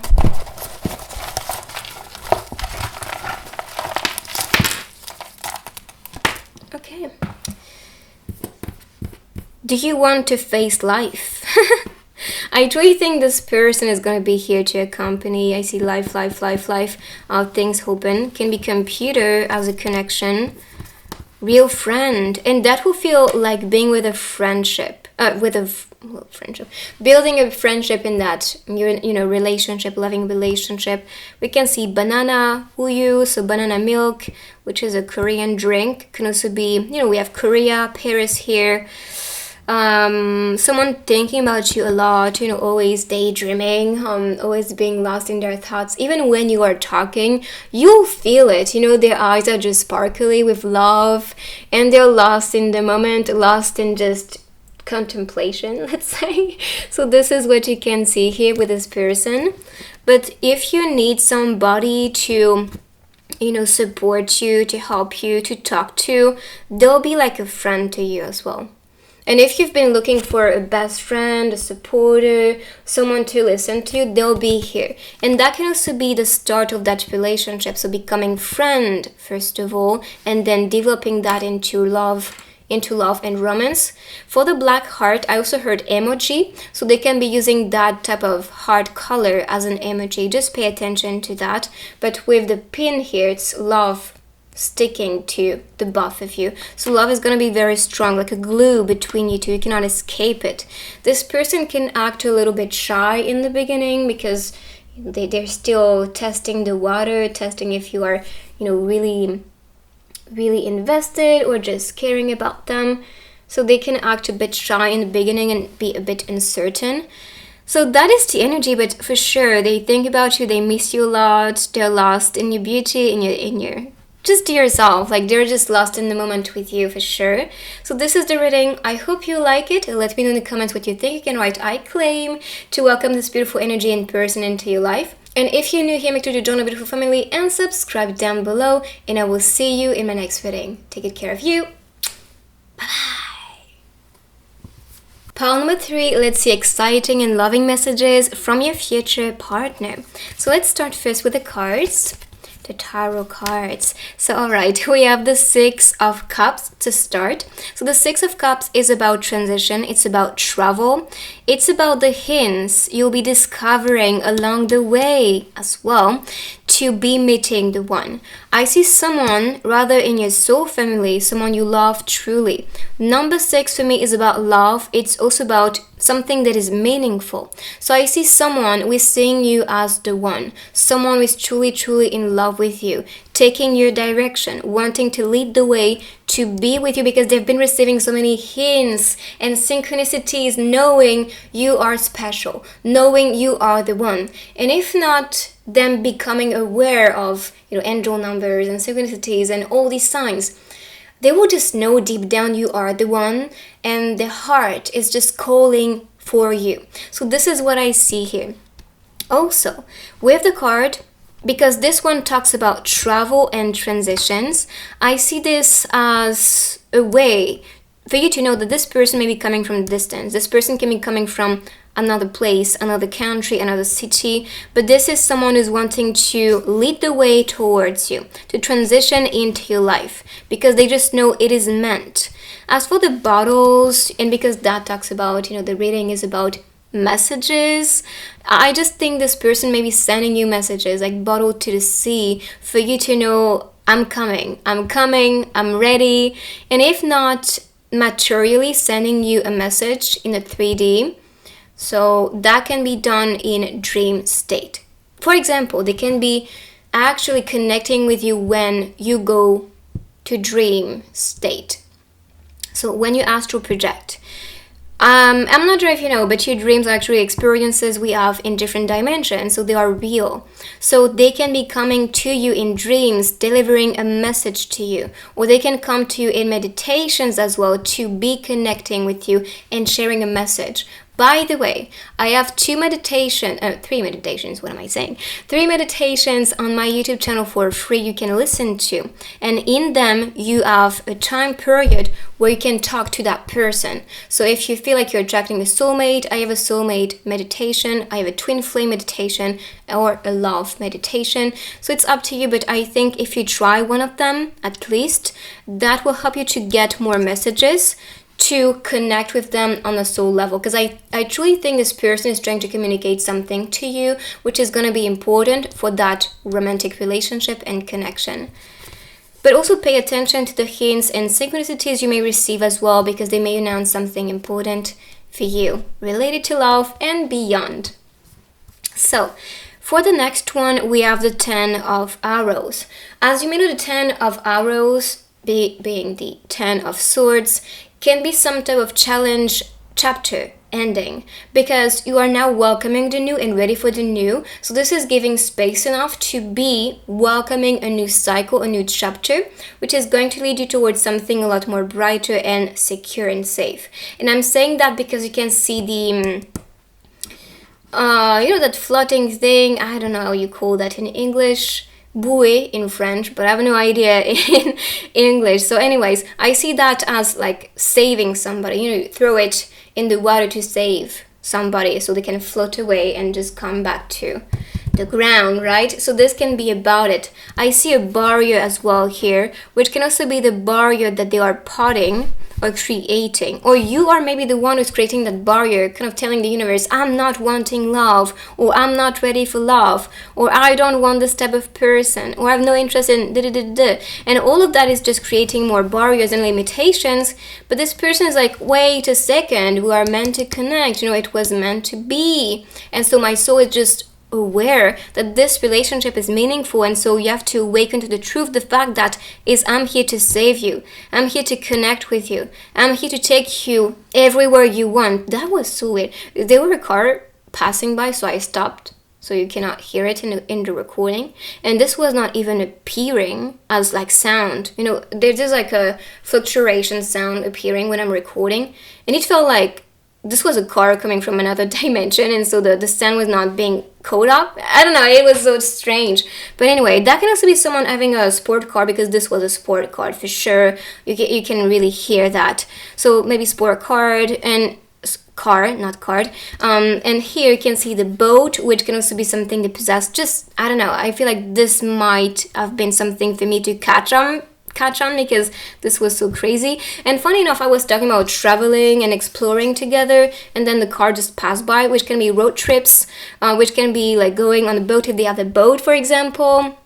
do you want to face life? I truly think this person is going to be here to accompany. I see life, things open. Can be computer as a connection, real friend, and that will feel like being with a friendship, friendship, building a friendship in that relationship, loving relationship. We can see banana uyu, so banana milk, which is a Korean drink. Can also be, we have Korea, Paris here. Someone thinking about you a lot, always daydreaming, always being lost in their thoughts. Even when you are talking, you'll feel it. Their eyes are just sparkly with love, and they're lost in the moment, lost in just contemplation, let's say. So this is what you can see here with this person. But if you need somebody to support you, to help you, to talk to, they'll be like a friend to you as well. And if you've been looking for a best friend, a supporter, someone to listen to, they'll be here. And that can also be the start of that relationship. So becoming friend, first of all, and then developing that into love and romance. For the black heart, I also heard emoji. So they can be using that type of heart color as an emoji. Just pay attention to that. But with the pin here, it's love sticking to the both of you. So love is going to be very strong, like a glue between you two. You cannot escape it. This person can act a little bit shy in the beginning because they're still testing the water, testing if you are, really invested or just caring about them. So they can act a bit shy in the beginning and be a bit uncertain. So that is the energy, but for sure, they think about you, they miss you a lot, they're lost in your beauty, in your just yourself, like they're just lost in the moment with you for sure. So this is the reading. I hope you like it. Let me know in the comments what you think. You can write I claim to welcome this beautiful energy in person into your life. And if you're new here, make sure to join the beautiful family and subscribe down below, and I will see you in my next reading. Take good care of you. Bye bye. Pile number 3, let's see exciting and loving messages from your future partner. So let's start first with the cards. The tarot cards. So alright, we have the 6 of Cups to start. So the 6 of Cups is about transition, it's about travel, it's about the hints you'll be discovering along the way as well to be meeting the one. I see someone rather in your soul family, someone you love truly. Number 6 for me is about love. It's also about something that is meaningful. So I see someone who is seeing you as the one, someone who is truly in love with you, taking your direction, wanting to lead the way, to be with you because they've been receiving so many hints and synchronicities, knowing you are special, knowing you are the one. And if not, them becoming aware of angel numbers and synchronicities and all these signs, they will just know deep down you are the one, and the heart is just calling for you. So this is what I see here. Also, with the card, because this one talks about travel and transitions, I see this as a way for you to know that this person may be coming from a distance. This person can be coming from another place, another country, another city, but this is someone who's wanting to lead the way towards you, to transition into your life, because they just know it is meant. As for the bottles, and because that talks about, the reading is about messages, I just think this person may be sending you messages like bottle to the sea for you to know, I'm coming, I'm ready. And if not materially sending you a message in a 3D, so that can be done in dream state. For example, they can be actually connecting with you when you go to dream state. So when you astral project, I'm not sure if you know, but your dreams are actually experiences we have in different dimensions, so they are real. So they can be coming to you in dreams, delivering a message to you, or they can come to you in meditations as well to be connecting with you and sharing a message. By the way, I have 3 meditations on my YouTube channel for free you can listen to. And in them, you have a time period where you can talk to that person. So if you feel like you're attracting a soulmate, I have a soulmate meditation, I have a twin flame meditation, or a love meditation. So it's up to you, but I think if you try one of them, at least, that will help you to get more messages, to connect with them on a soul level, because I truly think this person is trying to communicate something to you which is going to be important for that romantic relationship and connection. But also pay attention to the hints and synchronicities you may receive as well, because they may announce something important for you related to love and beyond. So for the next one, we have the 10 of arrows. As you may know, the 10 of arrows, being the 10 of swords, can be some type of challenge chapter ending, because you are now welcoming the new and ready for the new. So this is giving space enough to be welcoming a new cycle, a new chapter, which is going to lead you towards something a lot more brighter and secure and safe. And I'm saying that because you can see the that floating thing, I don't know how you call that in English, buoy in French, but I have no idea in English. So anyways, I see that as like saving somebody. You throw it in the water to save somebody so they can float away and just come back to the ground, right? So this can be about it. I see a barrier as well here, which can also be the barrier that they are potting or creating, or you are maybe the one who's creating that barrier, kind of telling the universe, I'm not wanting love, or I'm not ready for love, or I don't want this type of person, or I have no interest in da-da-da-da. And all of that is just creating more barriers and limitations. But this person is like, wait a second, we are meant to connect, it was meant to be. And so my soul is just aware that this relationship is meaningful, and so you have to awaken to the truth, the fact that is, I'm here to save you, I'm here to connect with you, I'm here to take you everywhere you want. That was so weird. There were a car passing by, so I stopped so you cannot hear it in the recording, and this was not even appearing as like sound. There's just like a fluctuation sound appearing when I'm recording, and it felt like this was a car coming from another dimension, and so the sound was not being caught up. I don't know, it was so strange. But anyway, that can also be someone having a sport car, because this was a sport car for sure. You can really hear that. So maybe sport card and car, not card. And here you can see the boat, which can also be something to possess. Just, I don't know, I feel like this might have been something for me to catch on, because this was so crazy. And funny enough, I was talking about traveling and exploring together, and then the car just passed by, which can be road trips, which can be like going on a boat if they have a boat, for example,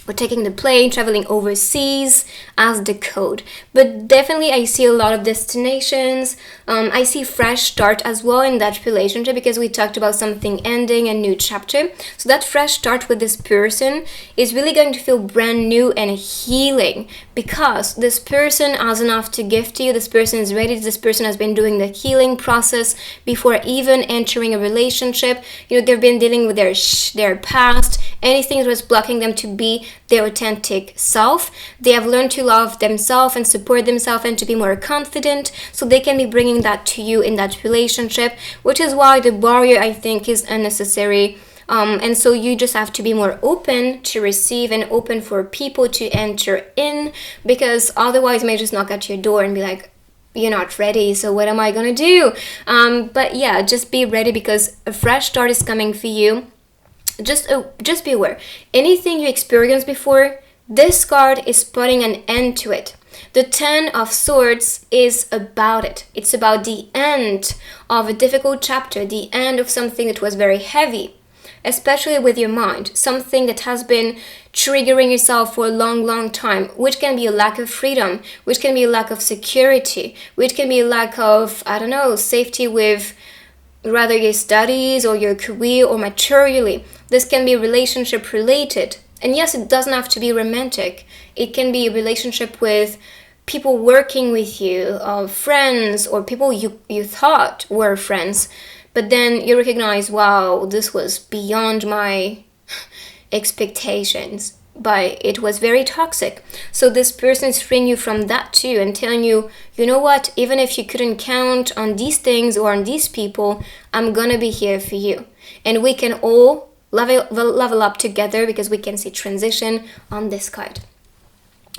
or taking the plane, traveling overseas as the code. But definitely I see a lot of destinations. I see fresh start as well in that relationship, because we talked about something ending, a new chapter. So that fresh start with this person is really going to feel brand new and healing, because this person has enough to give to you. This person is ready. This person has been doing the healing process before even entering a relationship. They've been dealing with their past, anything that was blocking them to be their authentic self. They have learned to love themselves and support themselves and to be more confident, so they can be bringing that to you in that relationship, which is why the barrier, I think, is unnecessary. And so you just have to be more open to receive and open for people to enter in, because otherwise you may just knock at your door and be like, you're not ready, so what am I gonna do? But yeah, just be ready, because a fresh start is coming for you. Just be aware. Anything you experienced before, this card is putting an end to it. The 10 of Swords is about it. It's about the end of a difficult chapter, the end of something that was very heavy, especially with your mind, something that has been triggering yourself for a long, long time, which can be a lack of freedom, which can be a lack of security, which can be a lack of, safety with rather your studies or your career or materially. This can be relationship related. And yes, it doesn't have to be romantic. It can be a relationship with people working with you, friends, or people you thought were friends. But then you recognize, wow, this was beyond my expectations. But it was very toxic. So this person is freeing you from that too, and telling you, you know what, even if you couldn't count on these things or on these people, I'm gonna be here for you. And we can all level up together, because we can see transition on this card.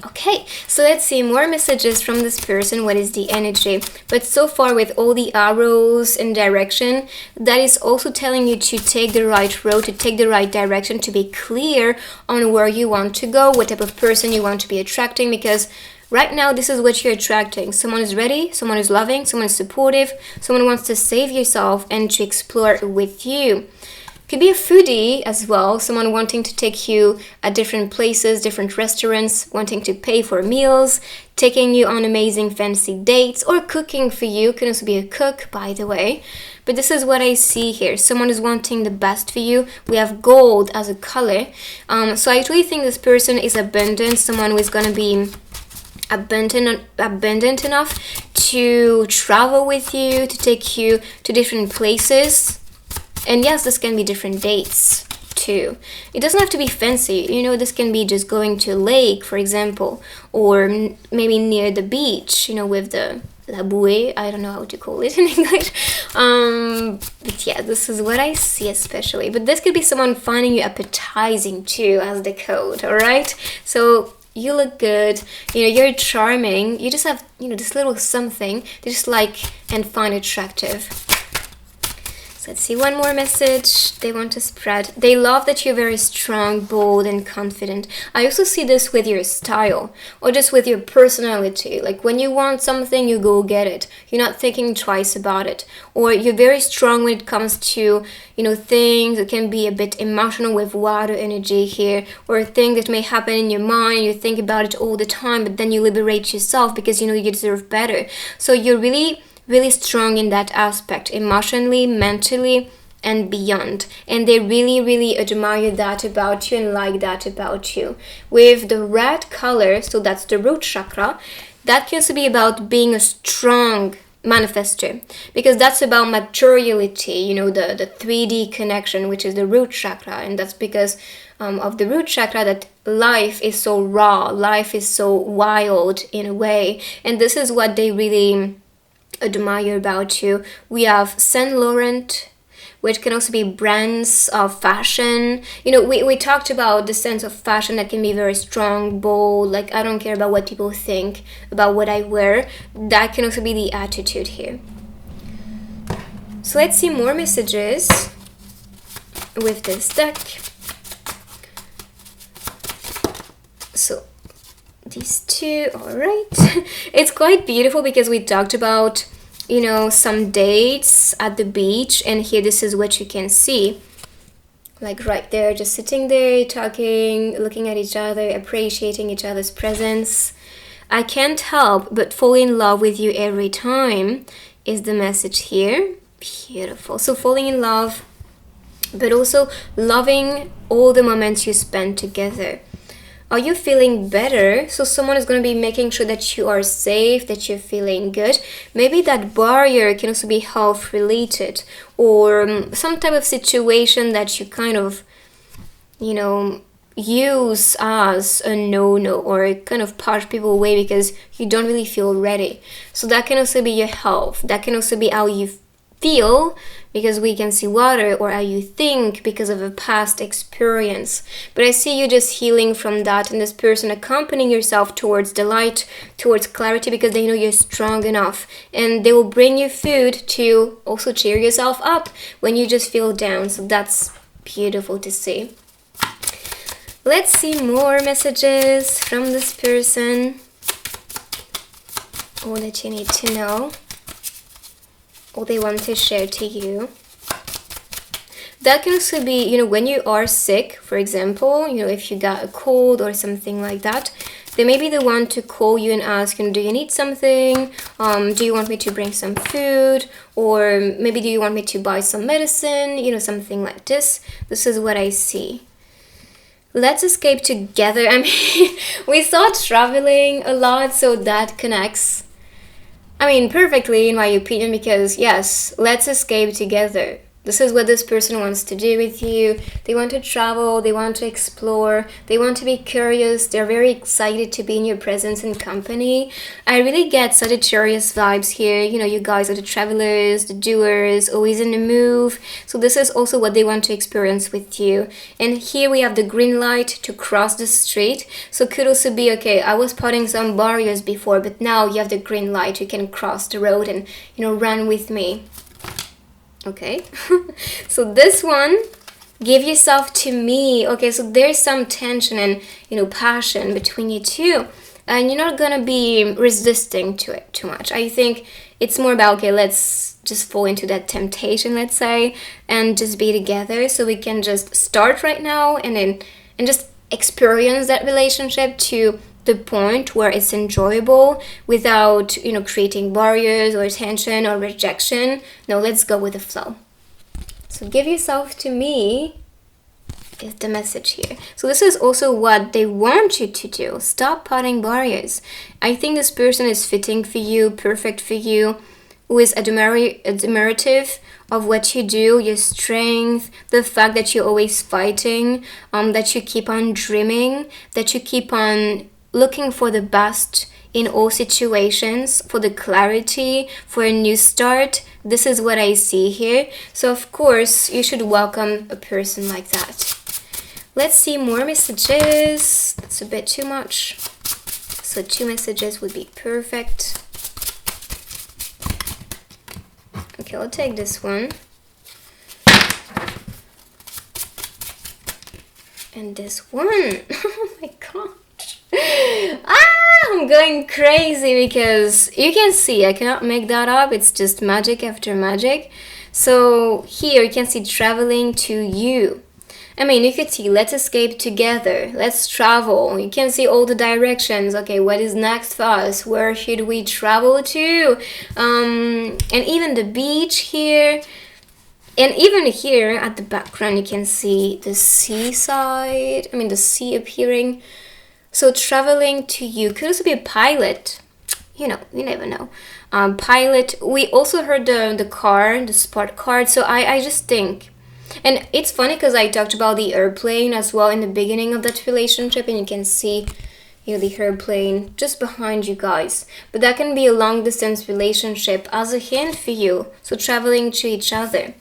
Okay, so let's see more messages from this person. What is the energy? But so far, with all the arrows and direction, that is also telling you to take the right road, to take the right direction, to be clear on where you want to go, what type of person you want to be attracting, because Right now, this is what you're attracting. Someone is ready, someone is loving, someone is supportive, someone wants to save yourself and to explore with you. Could be a foodie as well, someone wanting to take you at different places, different restaurants, wanting to pay for meals, taking you on amazing fancy dates, or cooking for you. Can also be a cook, by the way. But this is what I see here. Someone is wanting the best for you. We have gold as a color. So I really think this person is abundant, someone who is going to be abundant enough to travel with you, to take you to different places. And yes, this can be different dates too. It doesn't have to be fancy. You know, this can be just going to a lake, for example, or maybe near the beach, you know, with the la bouée. I don't know how to call it in English. But yeah, this is what I see especially. But this could be someone finding you appetizing too as the code, all right? So you look good, you know, you're charming. You just have, you know, this little something they just like and find attractive. Let's see, one more message they want to spread. They love that you're very strong, bold, and confident. I also see this with your style or just with your personality. Like when you want something, you go get it. You're not thinking twice about it. Or you're very strong when it comes to, you know, things that can be a bit emotional with water energy here, or a thing that may happen in your mind. You think about it all the time, but then you liberate yourself because you know you deserve better. So you're really strong in that aspect, emotionally, mentally, and beyond. And they really admire that about you and like that about you. With the red color, so that's the root chakra, that can also be about being a strong manifester, because that's about materiality, you know, the 3D connection, which is the root chakra. And that's because of the root chakra that life is so raw, life is so wild in a way. And this is what they really admire about you. We have Saint Laurent, which can also be brands of fashion. You know, we talked about the sense of fashion that can be very strong, bold, like I don't care about what people think about what I wear. That can also be the attitude here. So let's see more messages with this deck. So these two, all right. It's quite beautiful because we talked about, you know, some dates at the beach, and here this is what you can see, like right there, just sitting there talking, looking at each other, appreciating each other's presence. I can't help but fall in love with you every time is the message here. Beautiful. So falling in love, but also loving all the moments you spend together. Are you feeling better? So someone is going to be making sure that you are safe, that you're feeling good. Maybe that barrier can also be health related, or some type of situation that you kind of, you know, use as a no-no, or kind of push people away because you don't really feel ready. So that can also be your health. That can also be how you feel, because we can see water, or how you think because of a past experience. But I see you just healing from that, and this person accompanying yourself towards the light, towards clarity, because they know you're strong enough, and they will bring you food to also cheer yourself up when you just feel down. So that's beautiful to see. Let's see more messages from this person. All that you need to know, all they want to share to you. That can also be, you know, when you are sick, for example, you know, if you got a cold or something like that, they may be the one to call you and ask, you know, do you need something? Do you want me to bring some food? Or maybe do you want me to buy some medicine? You know, something like this. This is what I see. Let's escape together. I mean, we saw traveling a lot, so that connects, I mean, perfectly in my opinion, because yes, let's escape together. This is what this person wants to do with you. They want to travel, they want to explore, they want to be curious, they're very excited to be in your presence and company. I really get Sagittarius vibes here. You know, you guys are the travelers, the doers, always in the move. So this is also what they want to experience with you. And here we have the green light to cross the street. So could also be, okay, I was putting some barriers before, but now you have the green light. You can cross the road and, you know, run with me. Okay, so this one, give yourself to me. Okay, so there's some tension and, you know, passion between you two. and you're not gonna be resisting to it too much. I think it's more about, okay, let's just fall into that temptation, let's say, and just be together, so we can just start right now and just experience that relationship to the point where it's enjoyable without, creating barriers or tension or rejection. No, let's go with the flow. So give yourself to me is the message here. So this is also what they want you to do. Stop putting barriers. I think this person is fitting for you, perfect for you, who is admirative of what you do, your strength, the fact that you're always fighting, that you keep on dreaming, that you keep on looking for the best in all situations, for the clarity, for a new start. This is what I see here. So of course, you should welcome a person like that. Let's see more messages. That's a bit too much. So 2 messages would be perfect. Okay, I'll take this one. And this one. Oh my gosh. I'm going crazy because you can see I cannot make that up. It's just magic after magic. So here you can see traveling to you. I mean, you could see, let's escape together, let's travel. You can see all the directions. Okay, what is next for us? Where should we travel to? And even the beach here. And even here at the background, you can see the seaside. I mean, the sea appearing. So traveling to you. Could also be a pilot. You never know. Pilot. We also heard the car, the sport card. So I just think... And it's funny because I talked about the airplane as well in the beginning of that relationship, and you can see, the airplane just behind you guys. But that can be a long distance relationship as a hint for you. So traveling to each other.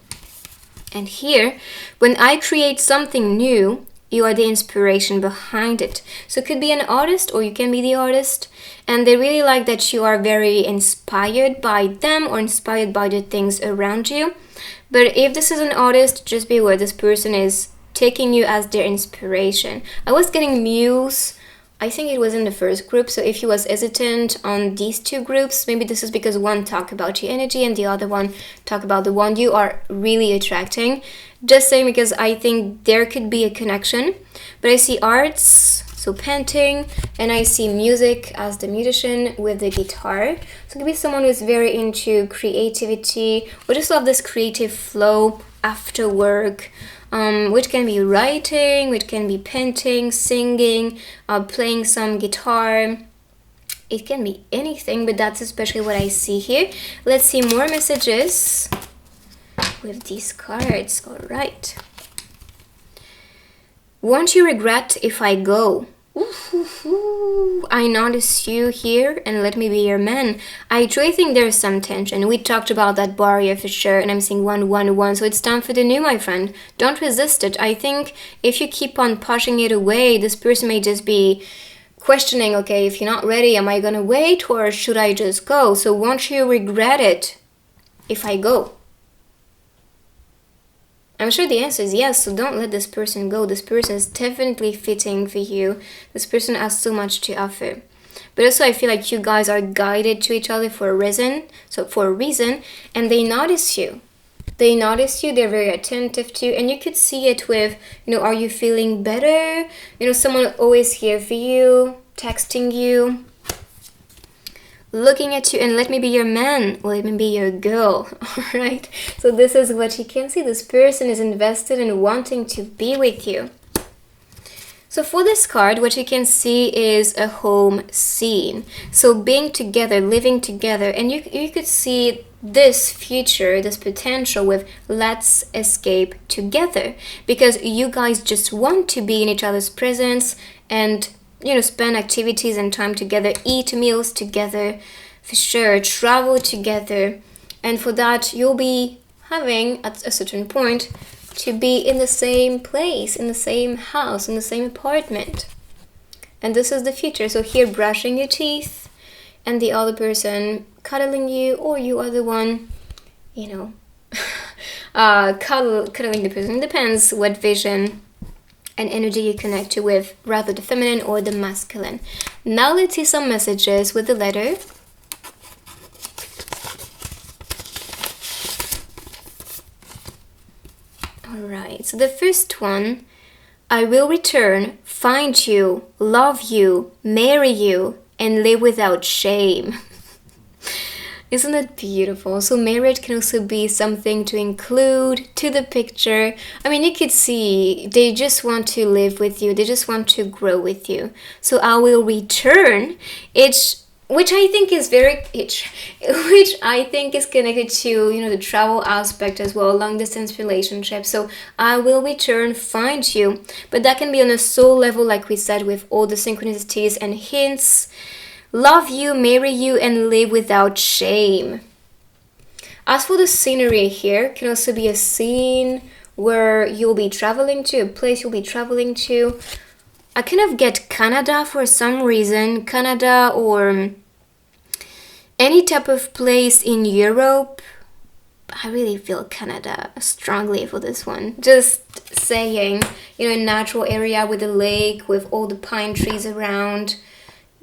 And here, when I create something new, you are the inspiration behind it. So it could be an artist, or you can be the artist. And they really like that you are very inspired by them or inspired by the things around you. But if this is an artist, just be aware this person is taking you as their inspiration. I was getting muse. I think it was in the first group. So if you was hesitant on these 2 groups, maybe this is because one talk about your energy and the other one talk about the one you are really attracting. Just saying, because I think there could be a connection. But I see arts, so painting, and I see music as the musician with the guitar. So it could be someone who's very into creativity, or just love this creative flow after work, which can be writing, which can be painting, singing, playing some guitar. It can be anything, but that's especially what I see here. Let's see more messages with these cards. All right. Won't you regret if I go? Ooh, I notice you here and let me be your man. I truly think there's some tension. We talked about that barrier for sure, and I'm seeing 111, so it's time for the new, my friend. Don't resist it. I think if you keep on pushing it away, this person may just be questioning, okay, if you're not ready, am I gonna wait or should I just go? So won't you regret it if I go? I'm sure the answer is yes, so don't let this person go. This person is definitely fitting for you. This person has so much to offer. But also I feel like you guys are guided to each other for a reason. So for a reason, and they notice you. They notice you, they're very attentive to you, and you could see it with, are you feeling better? Someone always here for you, texting you, looking at you, and let me be your man, or let me be your girl. All right, so this is what you can see. This person is invested in wanting to be with you. So for this card, what you can see is a home scene. So being together, living together, and you could see this future, this potential with let's escape together, because you guys just want to be in each other's presence and spend activities and time together, eat meals together, for sure, travel together. And for that, you'll be having, at a certain point, to be in the same place, in the same house, in the same apartment. And this is the future. So here, brushing your teeth, and the other person cuddling you, or you are the one, cuddling the person. It depends what vision an energy you connect to with, rather the feminine or the masculine. Now let's see some messages with the letter. Alright, so the first one, I will return, find you, love you, marry you, and live without shame. Isn't that beautiful? So marriage can also be something to include to the picture. I mean, you could see they just want to live with you. They just want to grow with you. So I will return. Which I think is connected to, the travel aspect as well, long distance relationship. So I will return, find you. But that can be on a soul level, like we said, with all the synchronicities and hints. Love you, marry you, and live without shame. As for the scenery here, can also be a scene where you'll be traveling to, a place you'll be traveling to. I kind of get Canada for some reason, Canada or any type of place in Europe. I really feel Canada strongly for this one. Just saying, a natural area with a lake, with all the pine trees around.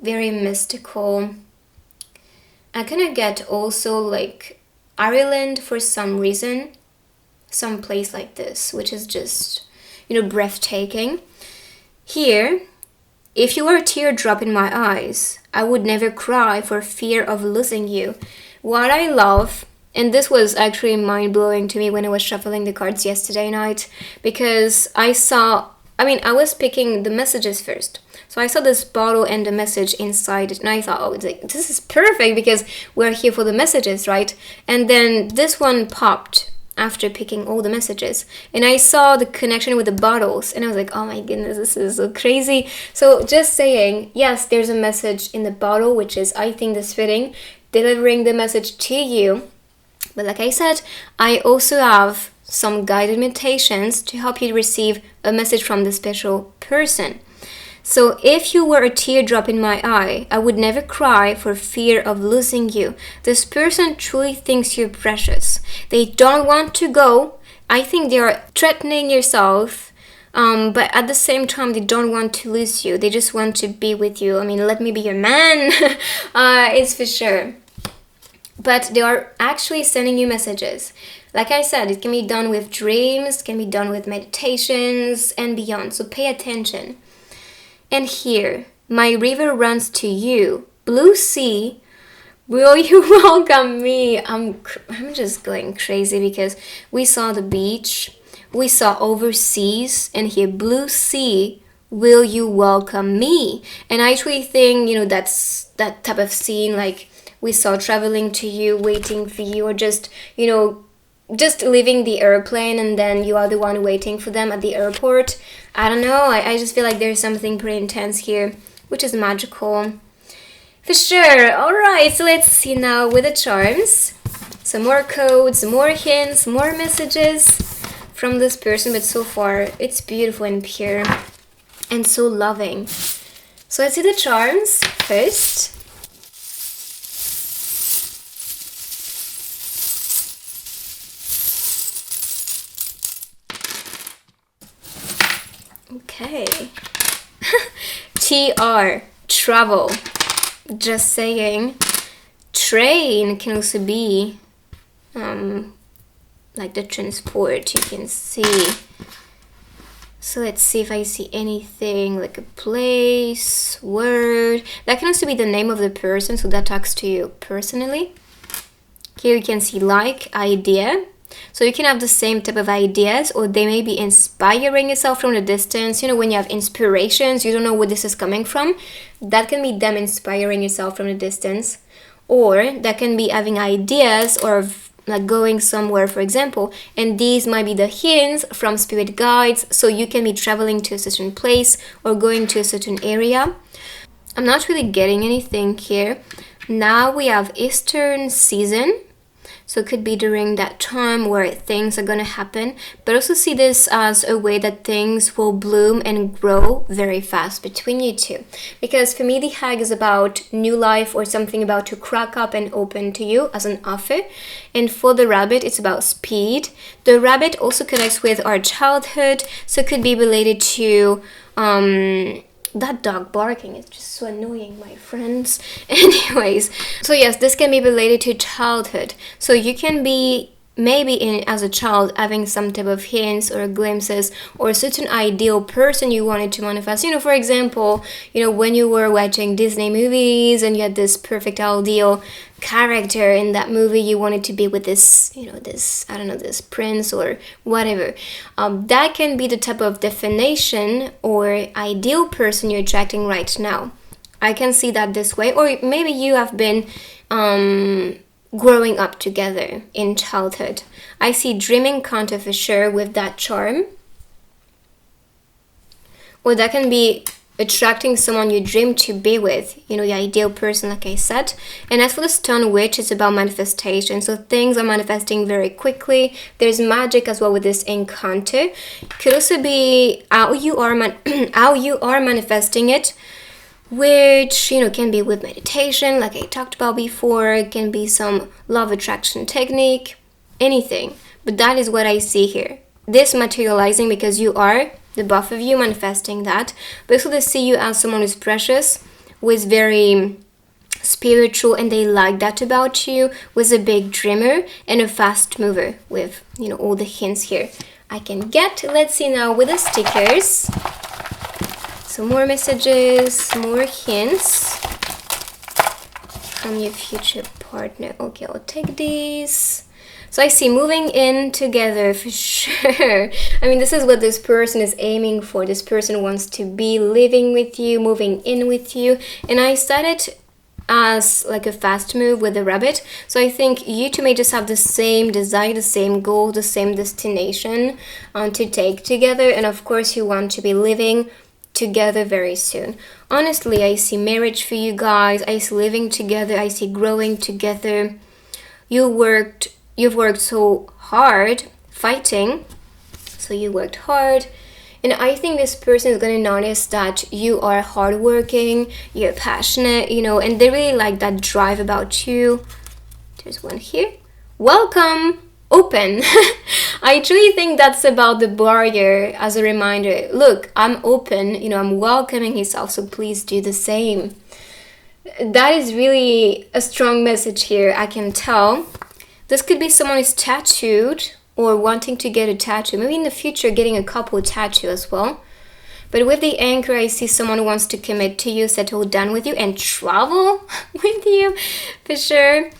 Very mystical. I kind of get also like Ireland for some reason. Some place like this, which is just, breathtaking. Here, if you were a teardrop in my eyes, I would never cry for fear of losing you. What I love, and this was actually mind-blowing to me when I was shuffling the cards yesterday night, because I was picking the messages first. So I saw this bottle and the message inside it, and I thought, this is perfect because we're here for the messages, right? And then this one popped after picking all the messages, and I saw the connection with the bottles, and I was like, oh my goodness, this is so crazy. So just saying, yes, there's a message in the bottle, which is, I think, this fitting, delivering the message to you. But like I said, I also have some guided meditations to help you receive a message from the special person. So if you were a teardrop in my eye, I would never cry for fear of losing you. This person truly thinks you're precious. They don't want to go. I think they are threatening yourself, but at the same time, they don't want to lose you. They just want to be with you. I mean, let me be your man. It's for sure. But they are actually sending you messages. Like I said, it can be done with dreams, can be done with meditations, and beyond. So pay attention. And here, my river runs to you. Blue sea, will you welcome me? I'm just going crazy because we saw the beach, we saw overseas, and here, blue sea, will you welcome me? And I actually think, that's that type of scene, like we saw traveling to you, waiting for you, or just, just leaving the airplane and then you are the one waiting for them at the airport. I don't know, I just feel like there's something pretty intense here, which is magical. For sure. Alright, so let's see now with the charms. Some more codes, more hints, more messages from this person, but so far it's beautiful and pure and so loving. So let's see the charms first. Okay. TR, travel. Just saying. Train can also be like the transport, you can see. So let's see if I see anything like a place, word. That can also be the name of the person, so that talks to you personally. Here you can see like, idea. So you can have the same type of ideas, or they may be inspiring yourself from a distance. When you have inspirations, you don't know where this is coming from. That can be them inspiring yourself from a distance. Or that can be having ideas or like going somewhere, for example. And these might be the hints from spirit guides. So you can be traveling to a certain place or going to a certain area. I'm not really getting anything here. Now we have Eastern season. So it could be during that time where things are gonna happen, but also see this as a way that things will bloom and grow very fast between you two. Because for me, the hag is about new life or something about to crack up and open to you as an offer. And for the rabbit, it's about speed. The rabbit also connects with our childhood, so it could be related to that dog barking is just so annoying, my friends. Anyways, so yes, this can be related to childhood. So you can be maybe as a child having some type of hints or glimpses or a certain ideal person you wanted to manifest. For example, when you were watching Disney movies and you had this perfect ideal character in that movie, you wanted to be with this, this prince or whatever. That can be the type of definition or ideal person you're attracting right now. I can see that this way. Or maybe you have been growing up together in childhood. I see dreaming counter for sure with that charm. Or that can be attracting someone you dream to be with, the ideal person, like I said. And as for the stone witch, it's about manifestation. So things are manifesting very quickly. There's magic as well with this encounter. Could also be how you are manifesting it, which can be with meditation, like I talked about before. It can be some law of attraction technique, anything. But that is what I see here. This materializing because you are, the both of you, manifesting that. But also they see you as someone who's precious, who is very spiritual, and they like that about you, with a big dreamer and a fast mover with, all the hints here I can get. Let's see now with the stickers. So more messages, more hints from your future partner. Okay, I'll take these. So I see moving in together for sure. I mean, this is what this person is aiming for. This person wants to be living with you, moving in with you. And I said it as like a fast move with the rabbit. So I think you two may just have the same desire, the same goal, the same destination to take together. And of course, you want to be living together very soon. Honestly, I see marriage for you guys. I see living together. I see growing together. You've worked so hard fighting. So you worked hard. And I think this person is going to notice that you are hardworking, you're passionate, and they really like that drive about you. There's one here. Welcome. Open. I truly think that's about the barrier as a reminder. Look, I'm open, I'm welcoming yourself, so please do the same. That is really a strong message here, I can tell. This could be someone who's tattooed or wanting to get a tattoo. Maybe in the future getting a couple tattoo as well. But with the anchor, I see someone who wants to commit to you, settle down with you, and travel with you for sure.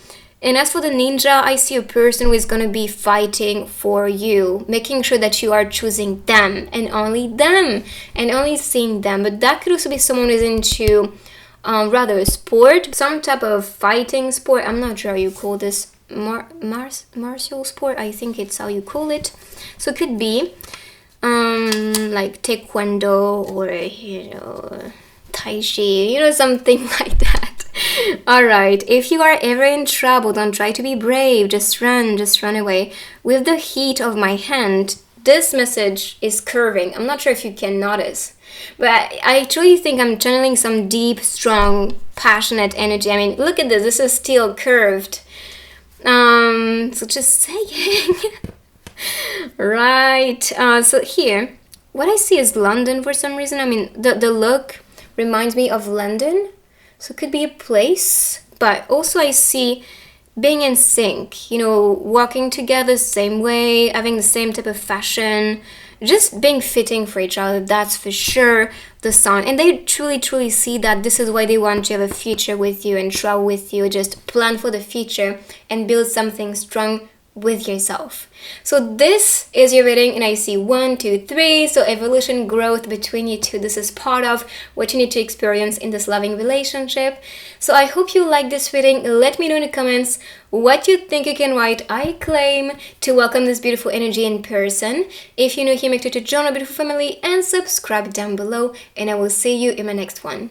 And as for the ninja, I see a person who is going to be fighting for you, making sure that you are choosing them and only seeing them. But that could also be someone who is into rather a sport, some type of fighting sport. I'm not sure how you call this. Martial sport, I think it's how you call it. So it could be like taekwondo or tai chi, something like that. All right, if you are ever in trouble, don't try to be brave, just run away. With the heat of my hand, this message is curving. I'm not sure if you can notice, but I truly think I'm channeling some deep, strong, passionate energy. I mean, look at this is still curved. So just saying. Right. So here, what I see is London for some reason. I mean, the look reminds me of London. So it could be a place, but also I see being in sync, walking together the same way, having the same type of fashion, just being fitting for each other. That's for sure the sign. And they truly, truly see that this is why they want to have a future with you and travel with you, just plan for the future and build something strong with yourself. So this is your reading, and I see 1, 2, 3. So evolution, growth between you two. This is part of what you need to experience in this loving relationship. So I hope you like this reading. Let me know in the comments what you think. You can write I claim to welcome this beautiful energy in person. If you're new here, make sure to join our beautiful family and subscribe down below, and I will see you in my next one.